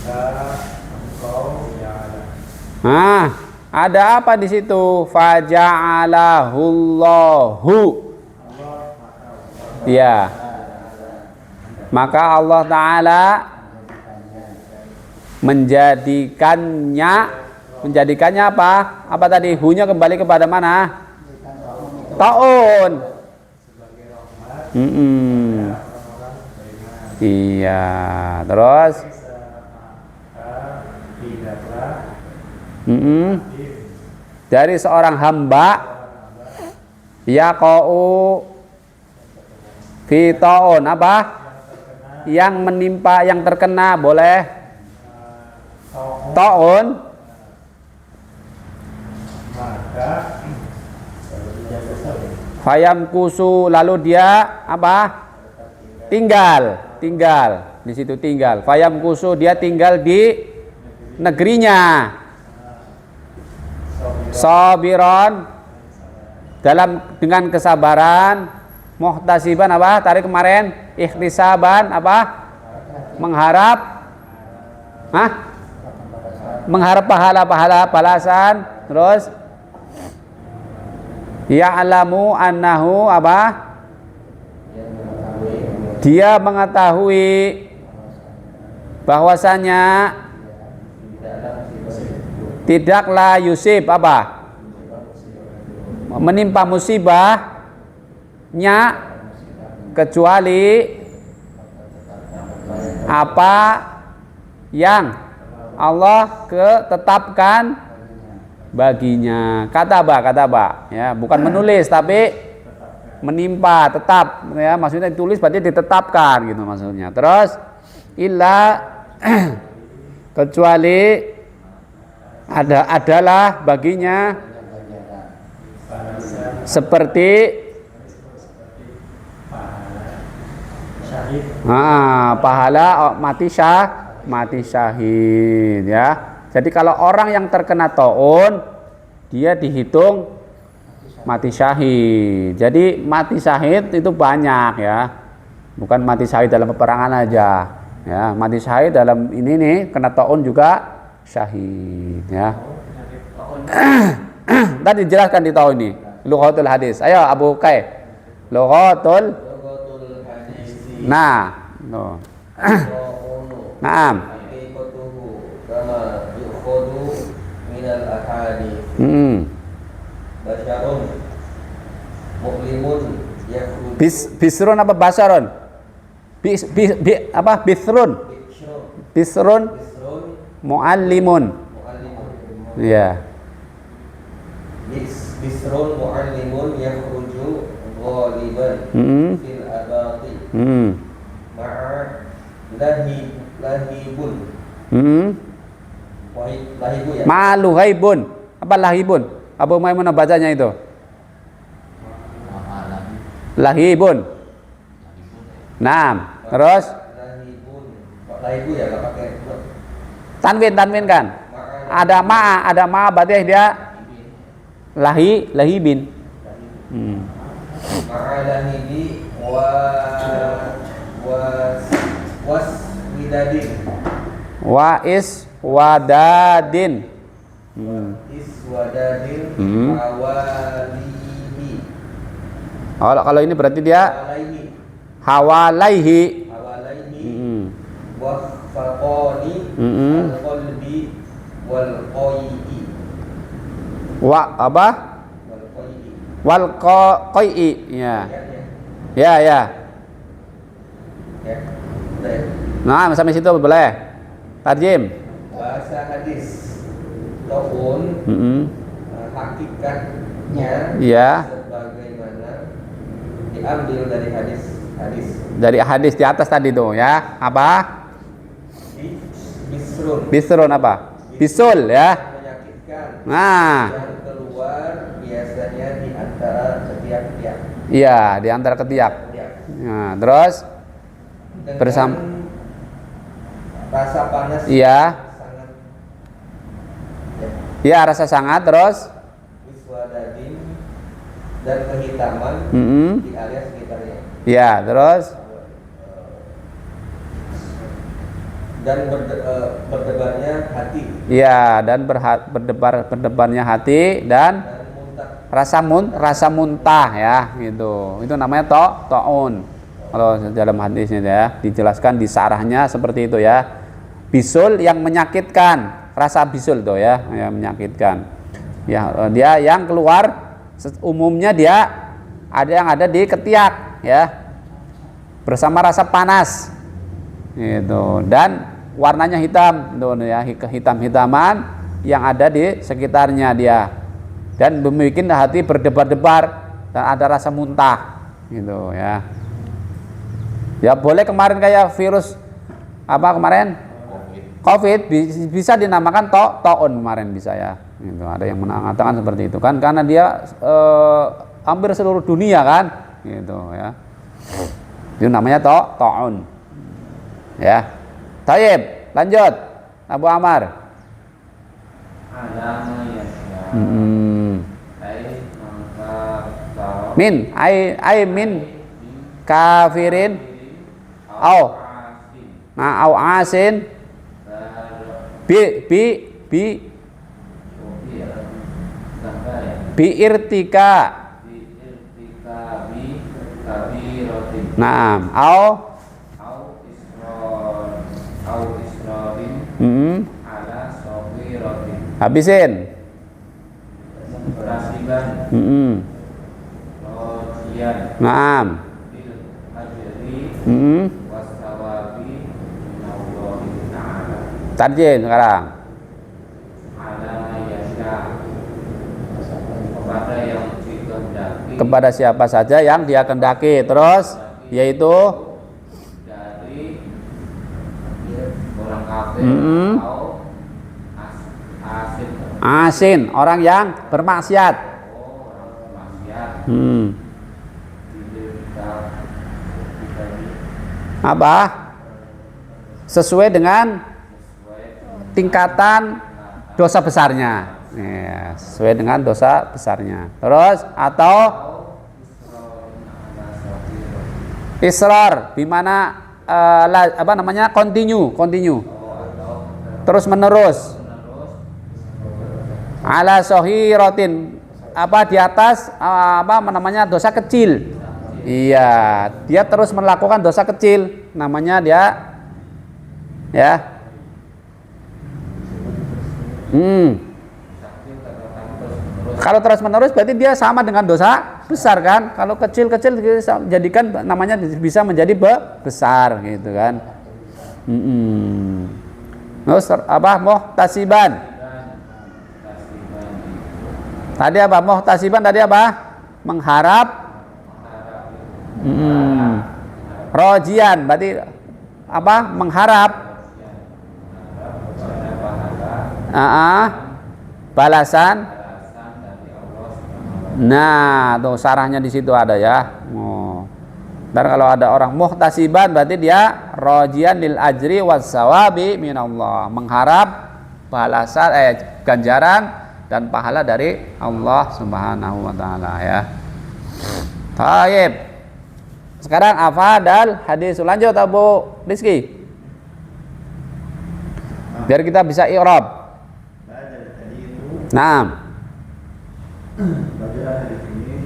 Maka engkau ya'lam. Ada apa di situ? Faja'alahullahu. Ya. Maka Allah Ta'ala menjadikannya apa? Apa tadi? Hunya kembali kepada mana? Taun. Iya. Terus? Dari seorang hamba yaqa'u fi ta'un apa? Yang menimpa, yang terkena boleh ta'un fayam kusu lalu dia apa? Tinggal di situ tinggal. Fayam kusu, dia tinggal di negerinya. Sabiron, dengan kesabaran. Muhtasiban apa? Tadi kemarin ikhtisaban apa? Mengharap. Hah? Mengharap pahala-pahala balasan. Terus ya'lamu annahu apa? Dia mengetahui bahwasanya tidaklah yusib apa? Menimpa musibahnya kecuali apa yang Allah ketetapkan baginya. Kata ba ya, bukan menulis tapi menimpa, tetap ya, maksudnya ditulis berarti ditetapkan gitu maksudnya. Terus illa kecuali adalah baginya seperti pahala mati syahid ya. Jadi kalau orang yang terkena taun dia dihitung mati syahid. Jadi mati syahid itu banyak ya. Bukan mati syahid dalam peperangan aja. Ya, mati syahid dalam ini nih kena taun juga syahid ya. Tadi dijelaskan di tahun ini lughatul hadis. Ayo Abu Kai. Lughatul hadis. Nah, no. Naam. Basyarun muklimun yakhruju Bisrun apa basyarun? Apa bisrun? Bisrun muallimun. Ya. Bisrun muallimun yakhruju ghaliban fil abati ma'a lahibun. Lahibu ya. Ma'luhaibun. Apa lahibun? Abu Maimunah bacanya itu. Lahibun. Nah, terus lahibu ya, enggak pakai tanwin kan? Ada ma berarti dia lahibin. Ma'a lahibi widadin. Wadadin. Iswadadin awalihi. Kalau ini berarti dia hawalaihi. Wafaqani al-qalbi wal qai'i. Apa? Wal qai'i. Ya. Ya. Nah, sampai situ boleh. Tarjim. Bahasa hadis. Taun hakikatnya sebagaimana diambil dari hadis. Dari hadis di atas tadi tuh ya. Apa? Bisrun apa? Bisul ya. Menyakitkan. Nah. Yang keluar biasanya di antara ketiak-ketiak. Iya, di antara ketiak. Nah, terus bersama rasa panas. Iya. Ya, rasa sangat. Terus Iswadadin dan kehitaman di area sekitarnya. Ya, terus dan berdebarnya hati. Ya, dan berdebarnya hati dan rasa muntah ya, gitu. Itu namanya taun. Kalau dalam hadisnya ya, dijelaskan di sarahnya seperti itu ya. Bisul yang menyakitkan. Rasa bisul tuh ya, yang menyakitkan. Ya, dia yang keluar umumnya dia ada di ketiak ya. Bersama rasa panas. Gitu. Dan warnanya hitam tuh ya, hitam-hitaman yang ada di sekitarnya dia. Dan membuat hati berdebar-debar dan ada rasa muntah gitu ya. Ya boleh kemarin kayak virus apa kemarin? COVID bisa dinamakan taun kemarin bisa ya. Gitu. Ada yang mengatakan seperti itu kan karena dia hampir seluruh dunia kan gitu ya. Itu namanya taun. Ya. Tayyib, lanjut. Abu Amar. Alama yasya. Maka Min, min kafirin au au asin bi irtika. Naam, au ala sohiratin. Habisin. Rojian. Naam. Bil ajri wasawabi minallahi ta'ala. Tarjih sekarang. Ala yasya. Kepada yang dikehendaki. Kepada siapa saja yang dia kehendaki. Terus yaitu Dari orang kafir atau asin. asin, orang yang bermaksiat. Orang maksiat. Apa? Sesuai dengan tingkatan dosa besarnya. Ya, sesuai dengan dosa besarnya. Terus atau israr, bimana apa namanya, continue, terus menerus. Ala sohiratin, apa di atas apa namanya, dosa kecil. Iya, dia terus melakukan dosa kecil, namanya dia ya. Kalau terus menerus berarti dia sama dengan dosa besar kan? Kalau kecil-kecil jadikan namanya bisa menjadi besar gitu kan? Terus apa? Muhtasiban. Tadi apa? Muhtasiban tadi apa? Mengharap. Rojian berarti apa? Mengharap. Balasan. Nah, tuh sarahnya di situ ada ya. Dan kalau ada orang muhtasiban berarti dia rojian lil ajri was sawabi minallah, mengharap balasan ganjaran dan pahala dari Allah Subhanahu wa taala ya. Baik. Sekarang afadal hadis, lanjut Abu Rizki. Biar kita bisa i'rab. Naam. Bacaan hadis ini.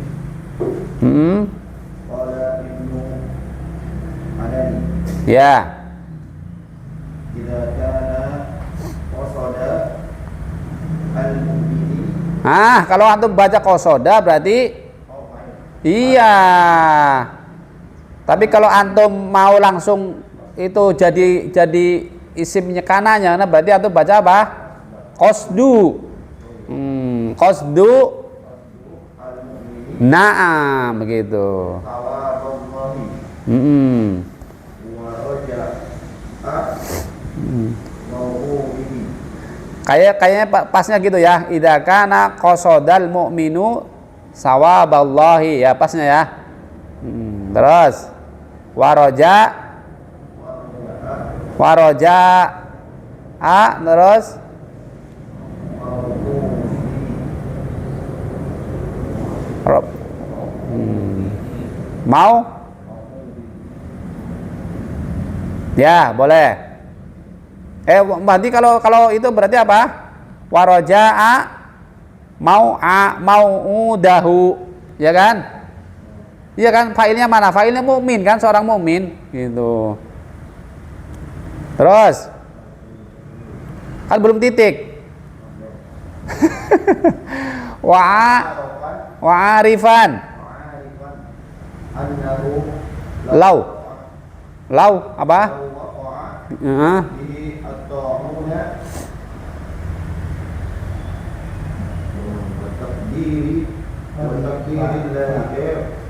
Qala Ibnu Adani. Ya. Idza kana qasada al-mu'mini. Kalau antum baca qasoda berarti iya. Tapi kalau antum mau langsung itu jadi isimnya kananya, nah berarti antum baca apa? Qasdu. Qasdu. Naam, begitu. Kayaknya pasnya gitu ya. Idza kana qasadal mu'minu sawaballahi, ya pasnya ya. Terus waraja terus mau ya boleh. Berarti kalau itu berarti apa? Waraja'a mau udahu, ya kan? Iya kan, failnya mana? Failnya mukmin kan, seorang mukmin gitu. Terus kan belum titik. Wa'arifan. Lau apa?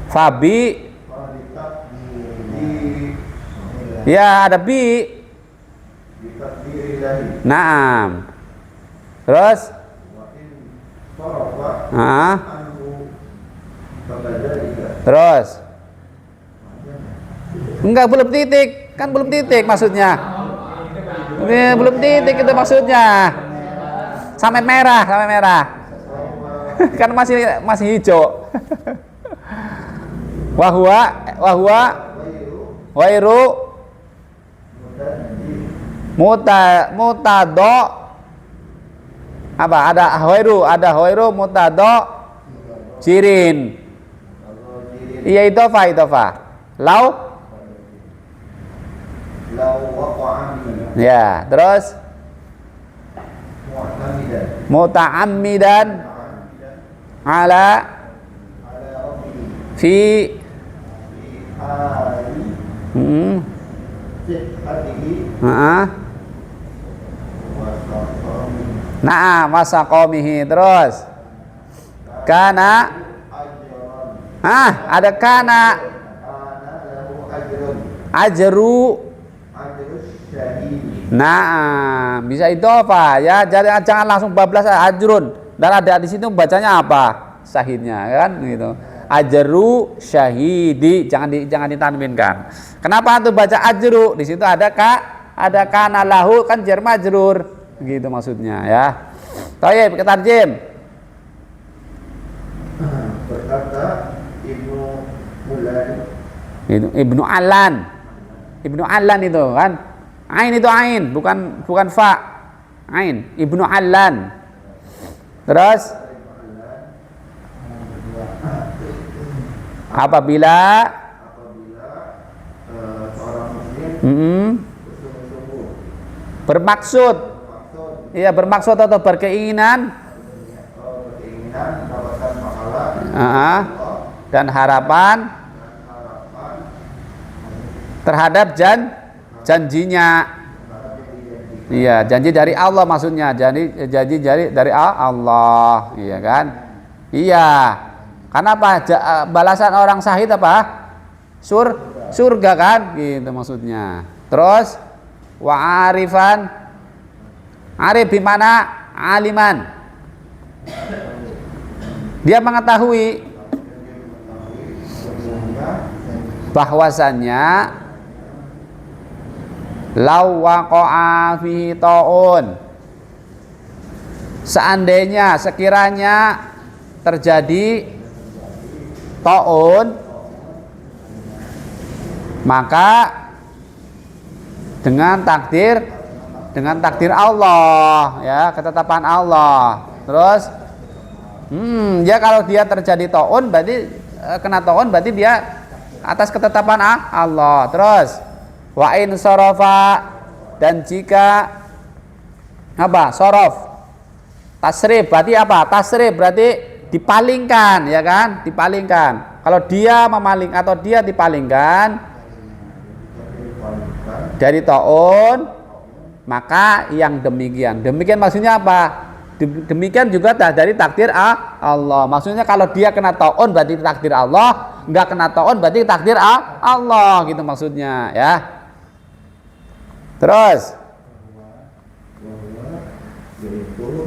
Fabi. Ya ada bi. Naam. Terus terus enggak, belum titik. Kan belum titik maksudnya. Ini belum titik itu maksudnya. Sampai merah, sampai merah. Kan masih hijau. Wahwa wairu mutado apa? Ada wairu mutado jirin. Iya idofa. Lau waqa'ami ya, terus muta'ammidan ala rabbi fi ali hmm, sihhatihi ah, wa saqami nah masa qaumihi, terus kana ada kana lahu ajrun ajru syahidi. nah bisa idhofah ya, jangan langsung bablas ajrun dan ada di situ bacanya apa syahidnya kan gitu. Ajru syahidi jangan ditanwinkan. Kenapa tuh baca ajru? Di situ ada kana lahu kan jar majrur gitu maksudnya ya. Baik, kita tarjim. Berkata Ibnu Allan itu kan. Ain itu ain, bukan fa. Ain, Ibnu Allan. Terus apabila seorang muslim bersungguh-sungguh bermaksud atau berkeinginan mendapatkan pahala dan harapan terhadap janjinya. Iya, janji dari Allah maksudnya. Janji dari Allah, iya kan? Iya. Karena apa? Balasan orang syahid apa? Surga kan? Gitu maksudnya. Terus wa arifan. Arif di mana? Aliman. Dia mengetahui bahwasannya law waqa'a fihi ta'un, seandainya sekiranya terjadi ta'un, maka dengan takdir Allah ya, ketetapan Allah. Terus ya kalau dia terjadi ta'un berarti kena ta'un berarti dia atas ketetapan Allah. Terus wa in sarafa, dan jika apa? Sorof tasrif berarti apa? Tasrif berarti dipalingkan ya kan? Dipalingkan. Kalau dia memaling atau dia dipalingkan dari ta'un, maka yang demikian maksudnya apa? Demikian juga dari takdir Allah. Maksudnya kalau dia kena ta'un berarti takdir Allah, enggak kena ta'un berarti takdir Allah gitu maksudnya ya. Terus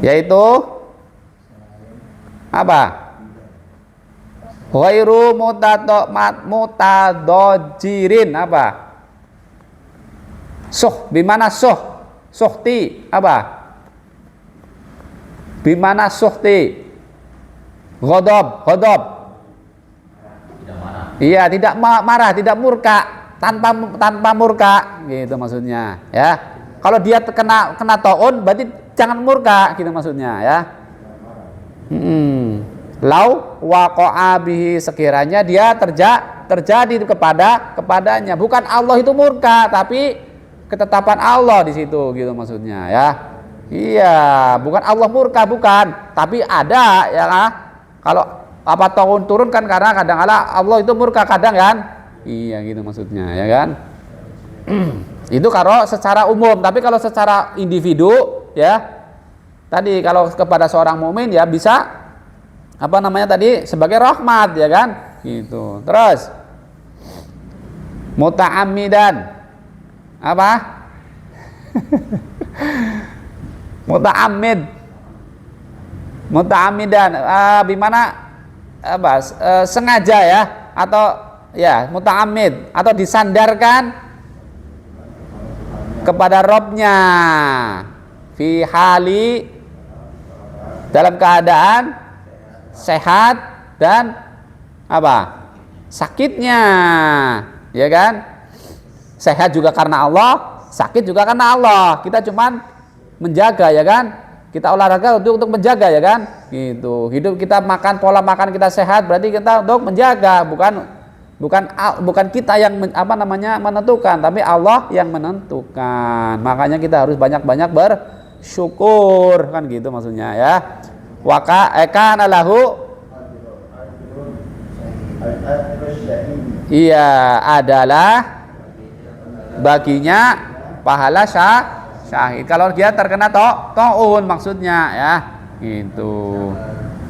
yaitu apa? Ghairu mutadojirin apa? Bimana suhti apa? Bimana suhti Ghodab. Iya, tidak marah, tidak murka, tanpa murka gitu maksudnya ya. Kalau dia kena ta'un berarti jangan murka gitu maksudnya ya. Lau waqa'a bihi, sekiranya dia terjadi kepadanya, bukan Allah itu murka tapi ketetapan Allah di situ gitu maksudnya ya. Iya, bukan Allah murka, bukan, tapi ada ya. Kalau apa tahun turun kan karena kadang-kadang Allah itu murka kadang kan. Iya gitu maksudnya ya kan. Itu kalau secara umum, tapi kalau secara individu ya, tadi kalau kepada seorang mukmin ya bisa apa namanya tadi sebagai rahmat ya kan gitu. Terus muta'ammidan apa? Muta'ammidan bimana apa? Sengaja ya, atau ya muta'ammid atau disandarkan kepada Robnya fi hali dalam keadaan sehat dan apa? Sakitnya, ya kan? Sehat juga karena Allah, sakit juga karena Allah. Kita cuman menjaga, ya kan? Kita olahraga untuk menjaga, ya kan? Gitu. Hidup kita makan, pola makan kita sehat, berarti kita untuk menjaga, bukan kita yang menentukan, tapi Allah yang menentukan. Makanya kita harus banyak-banyak bersyukur, kan gitu maksudnya, ya. Kana lahu, iya, adalah baginya pahala syahid. Kalau dia terkena taun maksudnya, ya, gitu.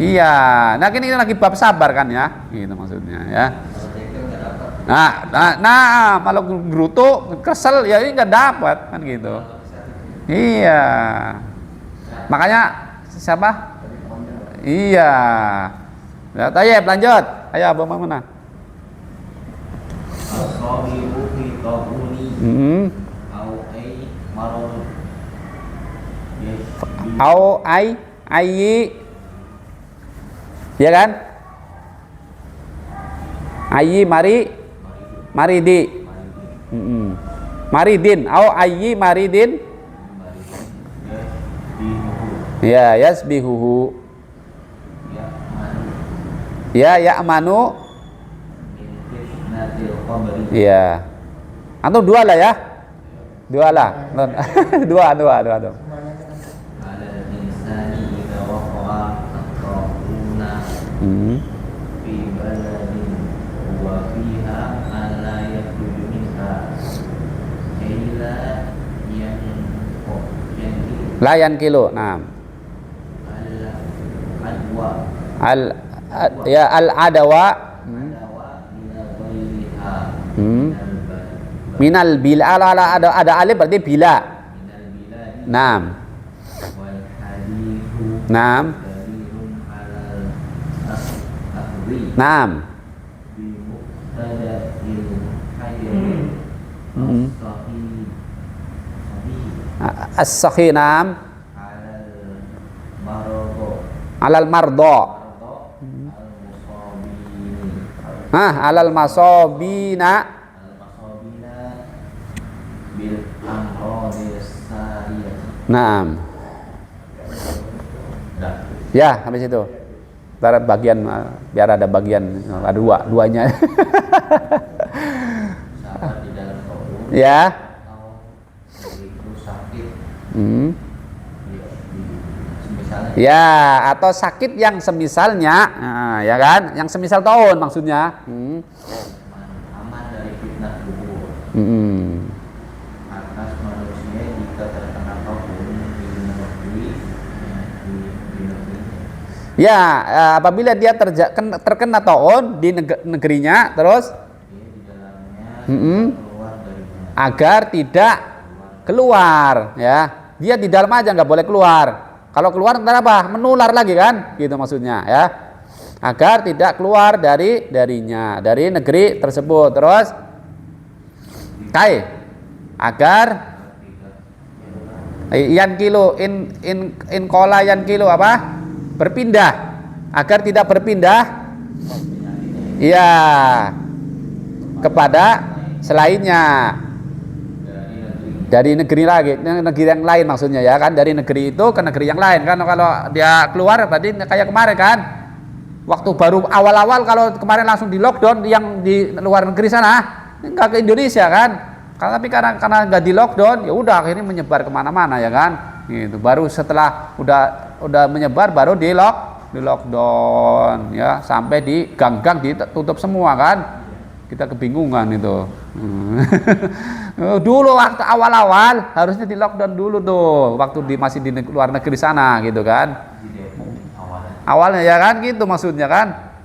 Iya. Nah, ini lagi bab sabar kan, ya, gitu maksudnya, ya. Nah, kalau gerutu kesel ya ini nggak dapat, kan gitu. Iya. Makanya siapa? Iya. Ya, tayyib lanjut. Ayo Abu Mamunah. As-sahibu fi qabuni au ay marad. Au ayyi, ya kan? Ayyi maridi. Maridin au ayyi maridin. Ya, yasbihuhu. Ya, ya'manu. Iya. Antum dua lah ya. Dua lah. Dua. Layan kilo. Nah. Al adawa minal bila, ada alif berarti bila. Naam. Naam. Naam. As-sahih, naam. Alal mardo. Alal masobina. Naam. Ya, habis itu. Ntar bagian, biar ada bagian, ada duanya. Ya. Ya, atau sakit yang semisalnya, ya kan? Yang semisal tahun maksudnya. Aman dari fitnah kubur. Atas manusia jika terkena tahun di negeri. Ya, apabila dia terkena taun di negerinya, terus agar tidak keluar, ya. Dia di dalam aja nggak boleh keluar. Kalau keluar ntar apa? Menular lagi kan? Gitu maksudnya, ya. Agar tidak keluar dari negeri tersebut. Terus agar yan kilo in kola yan kilo apa? Berpindah, agar tidak berpindah, iya, kepada selainnya dari negeri lagi, negeri yang lain maksudnya, ya kan, dari negeri itu ke negeri yang lain kan. Kalau dia keluar tadi kayak kemarin kan, waktu baru awal-awal, kalau kemarin langsung di lockdown yang di luar negeri sana, nggak ke Indonesia kan. Tapi karena nggak di lockdown, ya udah akhirnya menyebar kemana-mana, ya kan. Gitu. Baru setelah udah menyebar, baru di lockdown, ya, sampai di gang-gang ditutup semua kan. Kita kebingungan itu. Dulu waktu awal-awal harusnya di lockdown dulu tuh, waktu masih di luar negeri sana gitu kan. Awalnya, ya kan, gitu maksudnya kan.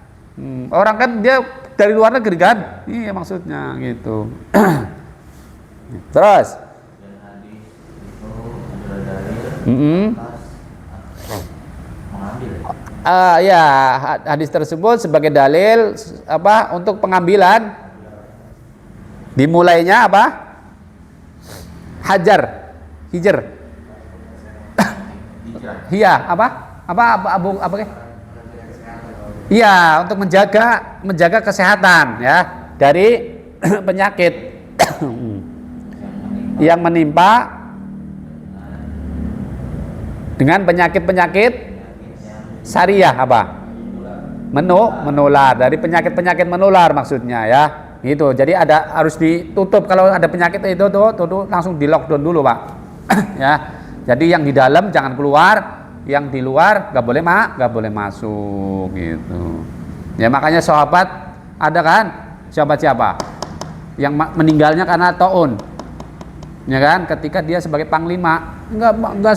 Orang kan dia dari luar negeri kan, iya maksudnya gitu. Terus ya, hadis tersebut sebagai dalil apa untuk pengambilan, dimulainya apa? Hajar, hijr. Iya, apa? Apa? Iya, untuk menjaga kesehatan ya dari penyakit yang menimpa dengan penyakit-penyakit syariah apa? Menular, dari penyakit-penyakit menular maksudnya ya. Gitu. Jadi harus ditutup kalau ada penyakit itu tuh langsung di lockdown dulu, Pak. Ya. Jadi yang di dalam jangan keluar, yang di luar nggak boleh masuk gitu. Ya makanya sahabat ada kan? Sahabat siapa? Yang meninggalnya karena taun. Ya kan? Ketika dia sebagai panglima,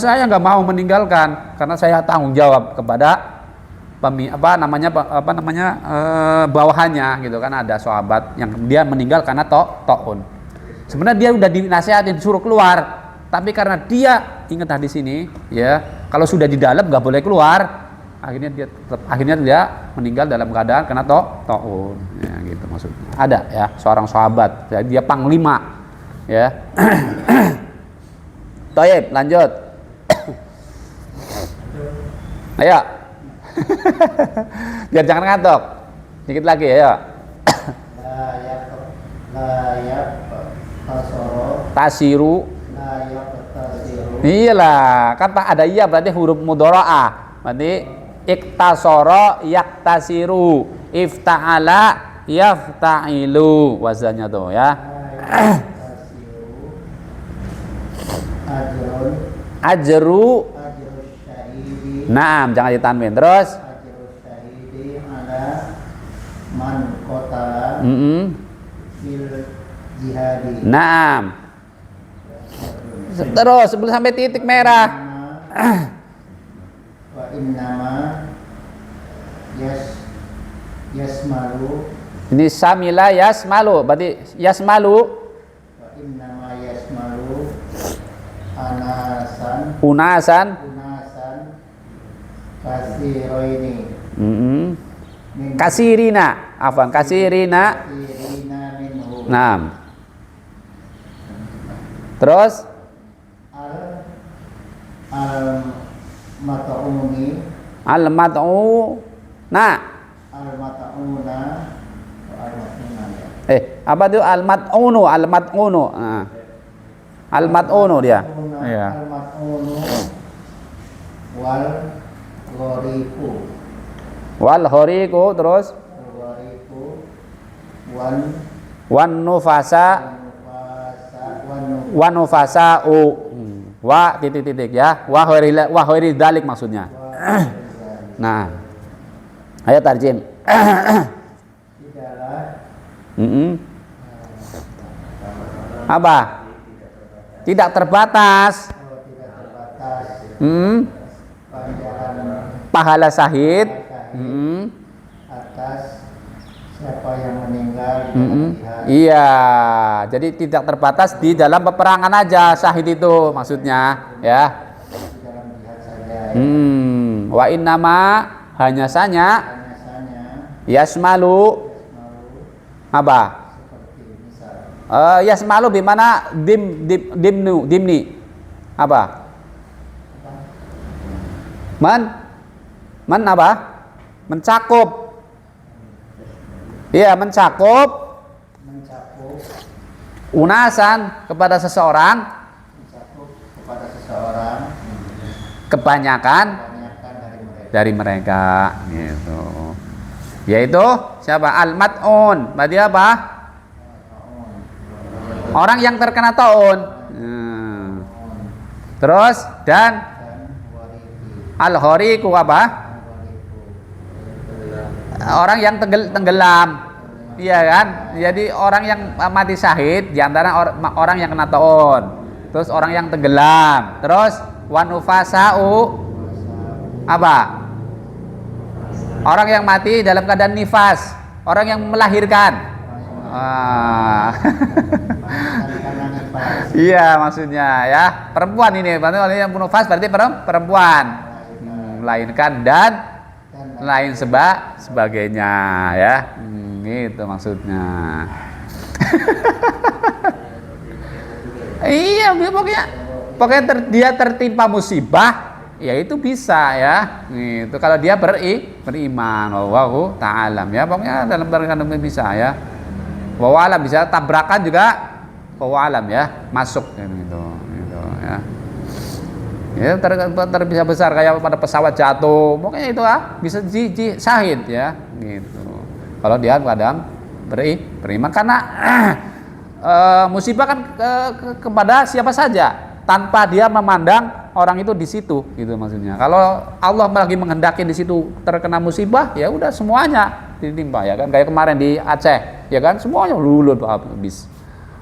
saya nggak mau meninggalkan karena saya tanggung jawab kepada bawahannya gitu kan. Ada sahabat yang dia meninggal karena taun. Sebenarnya dia udah dinasihatin suruh keluar, tapi karena dia ingat hadis ini ya, kalau sudah di dalam nggak boleh keluar, akhirnya dia meninggal dalam keadaan kena taun ya, gitu maksudnya. Ada ya seorang sahabat, ya, dia panglima ya. Taib, lanjut. Ayo. Biar jangan ngantuk. Dikit lagi ya. Tasiru. Iyalah, kan ada iya berarti huruf mudharaah. Berarti iktasara yaktasiru, ifta'ala yafta'ilu wazannya tuh ya. Ajru. Naam, jangan ditanwin. Terus naam. Terus sebelum sampai titik merah. Wa innama yasmalu. Ini samila yasmalu, berarti yasmalu. Wa innama yasmalu unasan kasiroini. Kasirina, afwan, kasirina. Minhu. Naam. Terus al-mat'uni al-mat'una. Al-mat'una. Apa itu al-mat'unu? Al-mat'unu. Nah. Al-mat'unu dia. Iya. Al-mat'unu wal ghoriku. Wal ghoriku terus wan nufasa wa titik ya. Wa ghairi dalik maksudnya. Nah. Ayo tarjim. Apa? Tidak terbatas. Pahala syahid atas siapa yang meninggal di jihad. Iya, jadi tidak terbatas di dalam peperangan aja syahid itu maksudnya ya. Di dalam jihad saja. Wa innama hanya saja yasmalu apa? Seperti misal Yasmalu bimana dimni apa? Apa? Mencakup. Iya, mencakup unasan kepada seseorang, kebanyakan dari mereka gitu. Yaitu siapa? Al-mat'un. Berarti apa? Orang yang terkena taun. Terus dan al-ghariqu apa? Orang yang tenggelam. Iya kan? Jadi orang yang mati syahid di antara orang yang kena taun. Terus orang yang tenggelam. Terus wanufasa'u apa? Orang yang mati dalam keadaan nifas. Orang yang melahirkan. Iya maksudnya ya. Perempuan ini. Berarti yang nifas berarti perempuan. Melahirkan dan lain sebagainya ya. Gitu maksudnya. Iya, pokoknya dia tertimpa musibah, ya itu bisa ya. Itu kalau dia beriman, wallahu ta'alam ya. Pokoknya dalam terkandung bisa ya. Wallahu alam, bisa tabrakan juga wallahu alam ya, masuk gitu ya. Ya terbisa besar kayak pada pesawat jatuh, pokoknya itu bisa syahid ya gitu. Kalau dia kadang beriman karena musibah kan kepada siapa saja tanpa dia memandang orang itu di situ gitu maksudnya. Kalau Allah lagi menghendaki di situ terkena musibah, ya udah semuanya ditimpa ya kan, kayak kemarin di Aceh ya kan, semuanya lulus habis.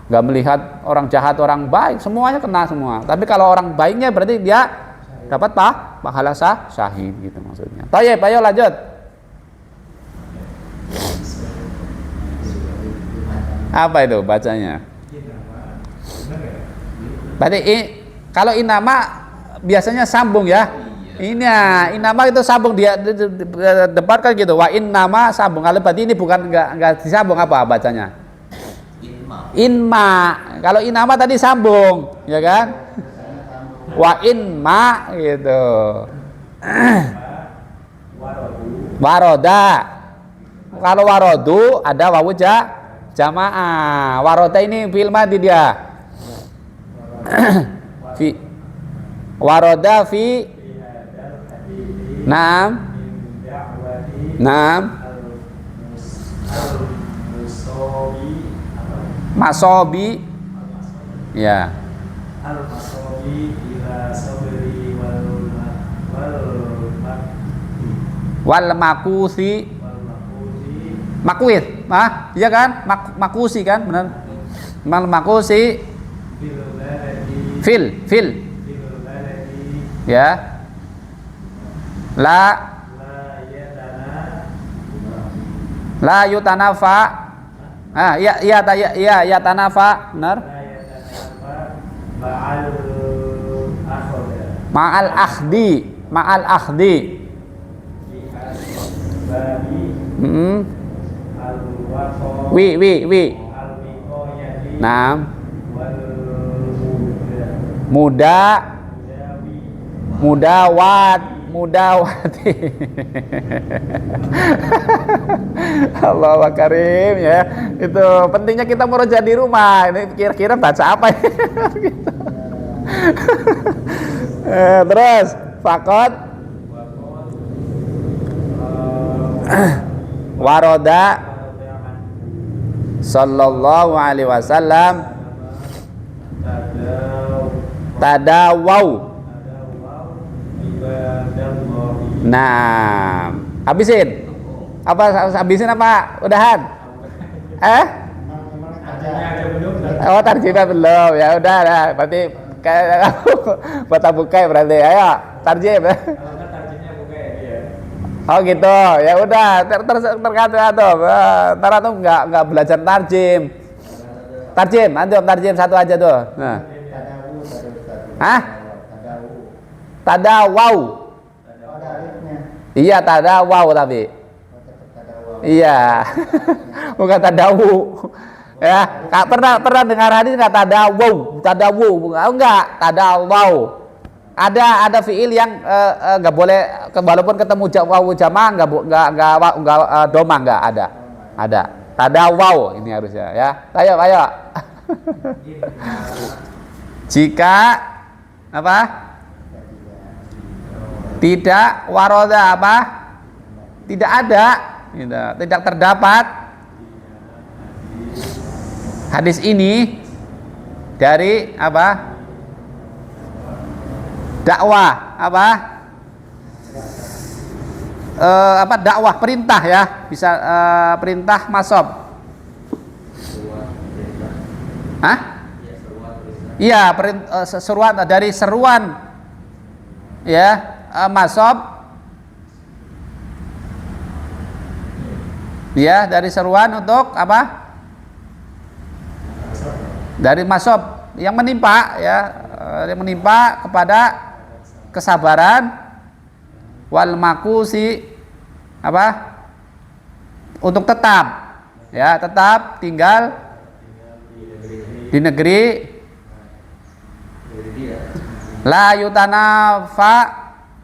Nggak melihat orang jahat orang baik, semuanya kena semua. Tapi kalau orang baiknya berarti dia dapat pahala syahid gitu maksudnya. Tayyib, ayo lanjut. Apa itu bacanya? Berarti kalau inama biasanya sambung ya. Ini inama itu sambung, dia depan kan gitu. Wa innama sambung. Kalau berarti ini bukan enggak disambung, apa bacanya? Inma. Kalau inama tadi sambung, ya kan? Wa inma gitu. Waroda. Kalau warodu ada wawu jamaah. Waroda ini fi'il madhi dia. Waroda fi. Naam. Masobi ya. Al-masobi ila sabri Wal makusi makuit, iya kan? Makusi kan, benar. Mal makusi fil ya. La yutanafa. Ya tanafa, benar. Ma'al akhdi. Wi. Nah. Mudawati. Allah Karim ya. Itu pentingnya kita murojaah di rumah. Ini kira-kira baca apa ya? Gitu. Terus fakot waroda sallallahu alaihi wasallam tadawau. Nah, habisin. Habisin apa? Udahan? Oh, tarjimah belum. Ya udah lah. Berarti kayak buat bukai berarti. Ayo, tarjim. Oh gitu. Ya udah, tergantung. Ntar atau enggak belajar tarjim. Antum tarjim satu aja tuh. Nah. Tadawau. Iya, tadawau tapi. Iya. Bukan tadawu. Ya, pernah dengar hadis enggak tadawu? Enggak, tadawau. Ada fiil yang enggak boleh, walaupun ketemu wawu jamaah enggak doma, enggak ada. Ada. Tadawau ini harusnya ya. Ayo. Jika apa? Tidak waroda apa? Tidak ada, tidak terdapat hadis ini dari apa? Dakwah apa? Dakwah perintah ya, bisa perintah masob. Iya, seruan dari seruan ya. Masob ya, dari seruan untuk apa? Dari masob yang menimpa ya, yang menimpa kepada kesabaran wal makusi apa? Untuk tetap tinggal di negeri La yutanafa,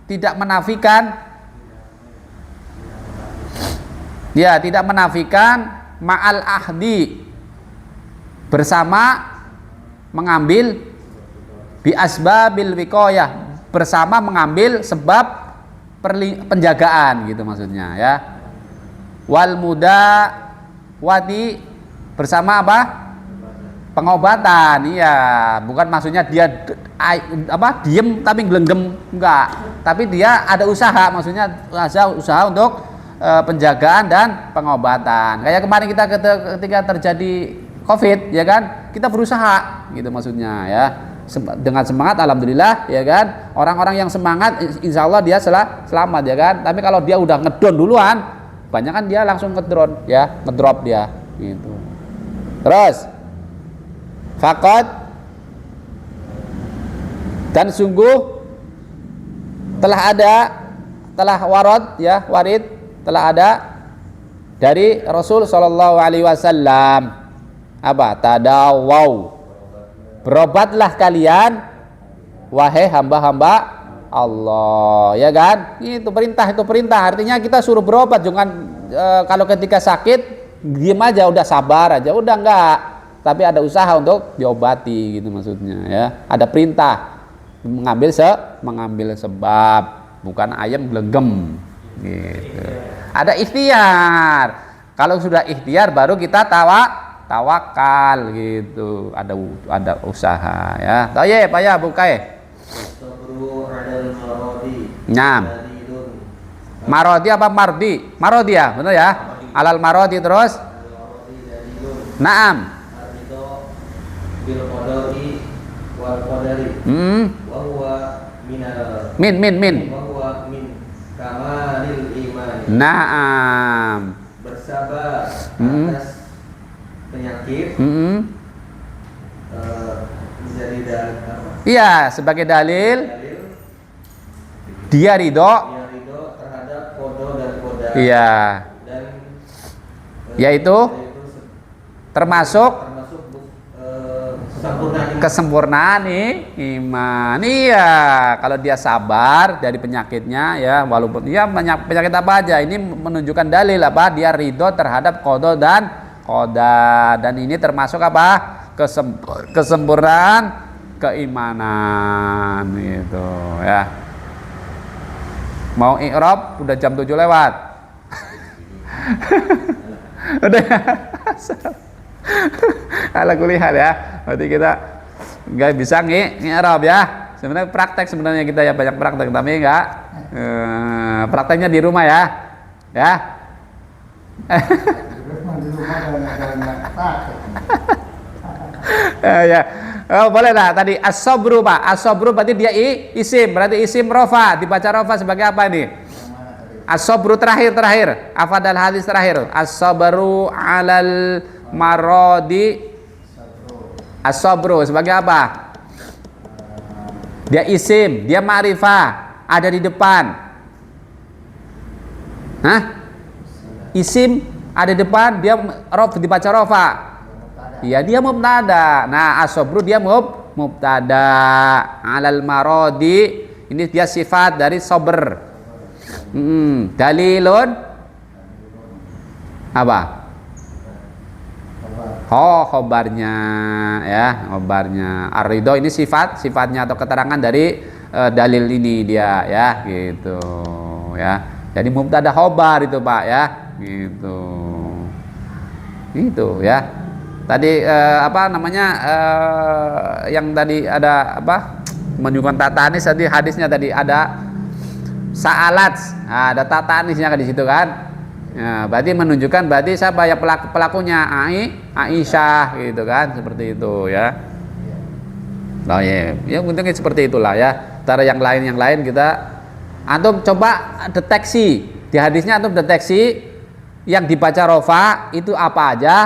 tidak menafikan, ya tidak menafikan, ma'al ahdi, bersama mengambil, bi asbabil wiqayah, bersama mengambil sebab penjagaan gitu maksudnya ya. Wal muda wati, bersama apa? Pengobatan. Iya, bukan maksudnya dia diem tapi gelenggem, enggak. Tapi dia ada usaha, maksudnya usaha untuk penjagaan dan pengobatan. Kayak kemarin kita ketika terjadi Covid, ya kan? Kita berusaha gitu maksudnya ya. Dengan semangat, alhamdulillah, ya kan? Orang-orang yang semangat insya Allah dia selamat, ya kan? Tapi kalau dia udah ngedon duluan, banyak kan dia langsung ngedrop ya, ngedrop dia gitu. Terus faqad, dan sungguh telah warad ya, warid, telah ada dari Rasul sallallahu alaihi wasallam apa? Tadawau, berobatlah kalian wahai hamba-hamba Allah, ya kan? Itu perintah, artinya kita suruh berobat, jangan kalau ketika sakit diam aja, udah sabar aja, udah enggak, tapi ada usaha untuk diobati gitu maksudnya ya. Ada perintah mengambil sebab, bukan ayam glegem gitu. Ada ikhtiar, kalau sudah ikhtiar baru kita tawakal gitu, ada usaha ya. Thayyib ya bukai. Sabru 'alal maradi. Naam. Dalilun. Marodi apa mardi? Marodi ya, benar ya? Alal marodi terus. Maradi dalilun. Naam. Ar-ridha bil qadari wal qadari. Wa huwa Min. wa huwa min kamalil iman. Naam. Bersabar atas penyakit. Jadi Iya, sebagai dalil dalil dia ridho. dia ridho terhadap qada dan qadar. Iya. Dan Yaitu termasuk kesempurnaan iman. Iya, kalau dia sabar dari penyakitnya ya, walaupun ya penyakit apa aja, ini menunjukkan dalil apa? Dia ridho terhadap qada dan qadar, dan ini termasuk apa? Kesempurnaan keimanan gitu ya. Mau i'rab udah jam 7 lewat. Udah. Ala kulihat ya. Berarti kita nggak bisa i'rab ya. Sebenarnya praktek, sebenarnya kita ya banyak praktek, tapi enggak prakteknya di rumah ya. Ya. Ya. Oh, boleh lah tadi as-sabru Pak. As-sabru berarti dia isim, berarti isim rofa, dibaca rofa sebagai apa ini? As-sabru terakhir. Afadal hadis terakhir. As-sabru 'alal maradi. As-sabru sebagai apa? Dia isim, dia ma'rifah, ada di depan. Hah? Isim ada di depan, dia dibaca rofa. Iya, dia mubtada. Nah, as-sabru dia mubtada. 'Alal maradi ini dia sifat dari sabr. Dalilun apa? Oh, khobarnya ya, khobarnya. Ar-ridho ini sifatnya atau keterangan dari dalil ini dia ya, gitu ya. Jadi mubtada khobar itu Pak ya, gitu. Itu ya. Tadi apa namanya yang tadi ada apa menunjukkan tata anis, tadi hadisnya tadi ada sa'alat, ada tata anisnya di situ kan. Ya, berarti menunjukkan berarti siapa yang pelakunya Aisyah gitu kan, seperti itu ya. Oh ya, ya untungnya seperti itulah ya. Antara yang lain kita antum coba deteksi di hadisnya, antum deteksi yang dibaca rofa itu apa aja.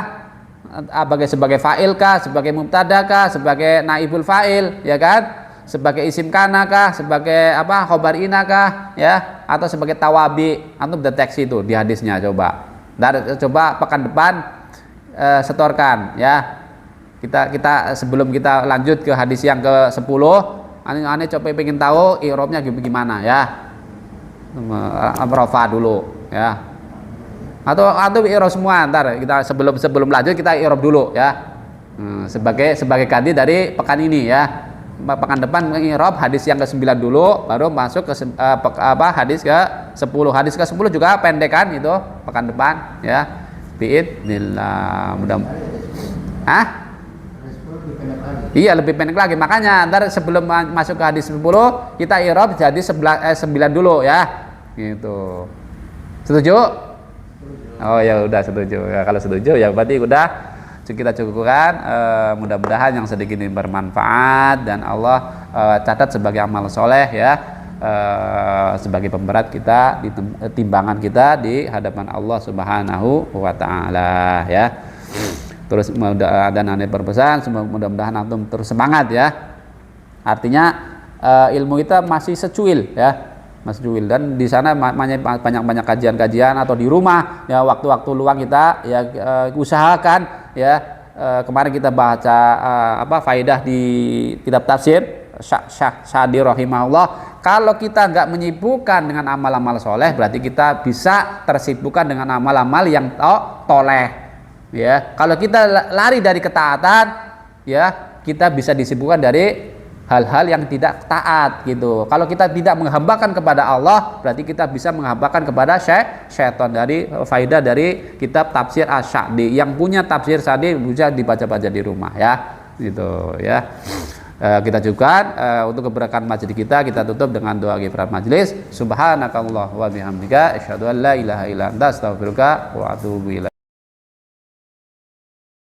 Sebagai fa'il kah, sebagai mubtada kah, sebagai naibul fa'il ya kan, sebagai isim kana kah, sebagai apa khobar ina kah ya, atau sebagai tawabi. Antum deteksi itu di hadisnya coba. Coba pekan depan setorkan ya. Kita sebelum kita lanjut ke hadis yang ke-10, Ane coba pengen tahu i'rabnya gimana ya. Rafa dulu ya. Atau i'rab semua ntar kita sebelum lanjut kita i'rab dulu ya. Sebagai ganti dari pekan ini ya. Pekan depan i'rab hadis yang ke-9 dulu baru masuk ke hadis ke-10. Hadis ke-10 juga pendek kan itu pekan depan ya. Biidznillah mudah. Iya lebih pendek lagi, makanya ntar sebelum masuk ke hadis 10 kita i'rab jadi 9 dulu ya gitu. Setuju? Oh ya udah setuju ya, kalau setuju ya berarti udah kita cukupkan. Mudah-mudahan yang sedikit ini bermanfaat dan Allah catat sebagai amal soleh ya, sebagai pemberat kita di timbangan kita di hadapan Allah Subhanahu wa Ta'ala ya. Terus dan aneh berpesan mudah-mudahan antum terus semangat ya. Artinya ilmu kita masih secuil ya, masih secuil, dan di sana banyak kajian-kajian atau di rumah ya, waktu-waktu luang kita ya usahakan ya. Kemarin kita baca faidah di kitab tafsir Sa'di rahimahullah. Kalau kita nggak menyibukkan dengan amal-amal soleh, berarti kita bisa tersibukkan dengan amal-amal yang toleh. Ya, kalau kita lari dari ketaatan, ya kita bisa disibukkan dari hal-hal yang tidak taat gitu. Kalau kita tidak menghambakan kepada Allah, berarti kita bisa menghambakan kepada syaitan. Dari faidah dari kitab tafsir Asy-Sa'di, yang punya tafsir Sa'di bisa dibaca-baca di rumah ya, gitu ya. Kita juga untuk keberkahan majelis kita tutup dengan doa kifarahat majelis. Subhanakallah wa bihamdika asyhadu an la ilaha illa anta astaghfiruka wa atubu ilaik.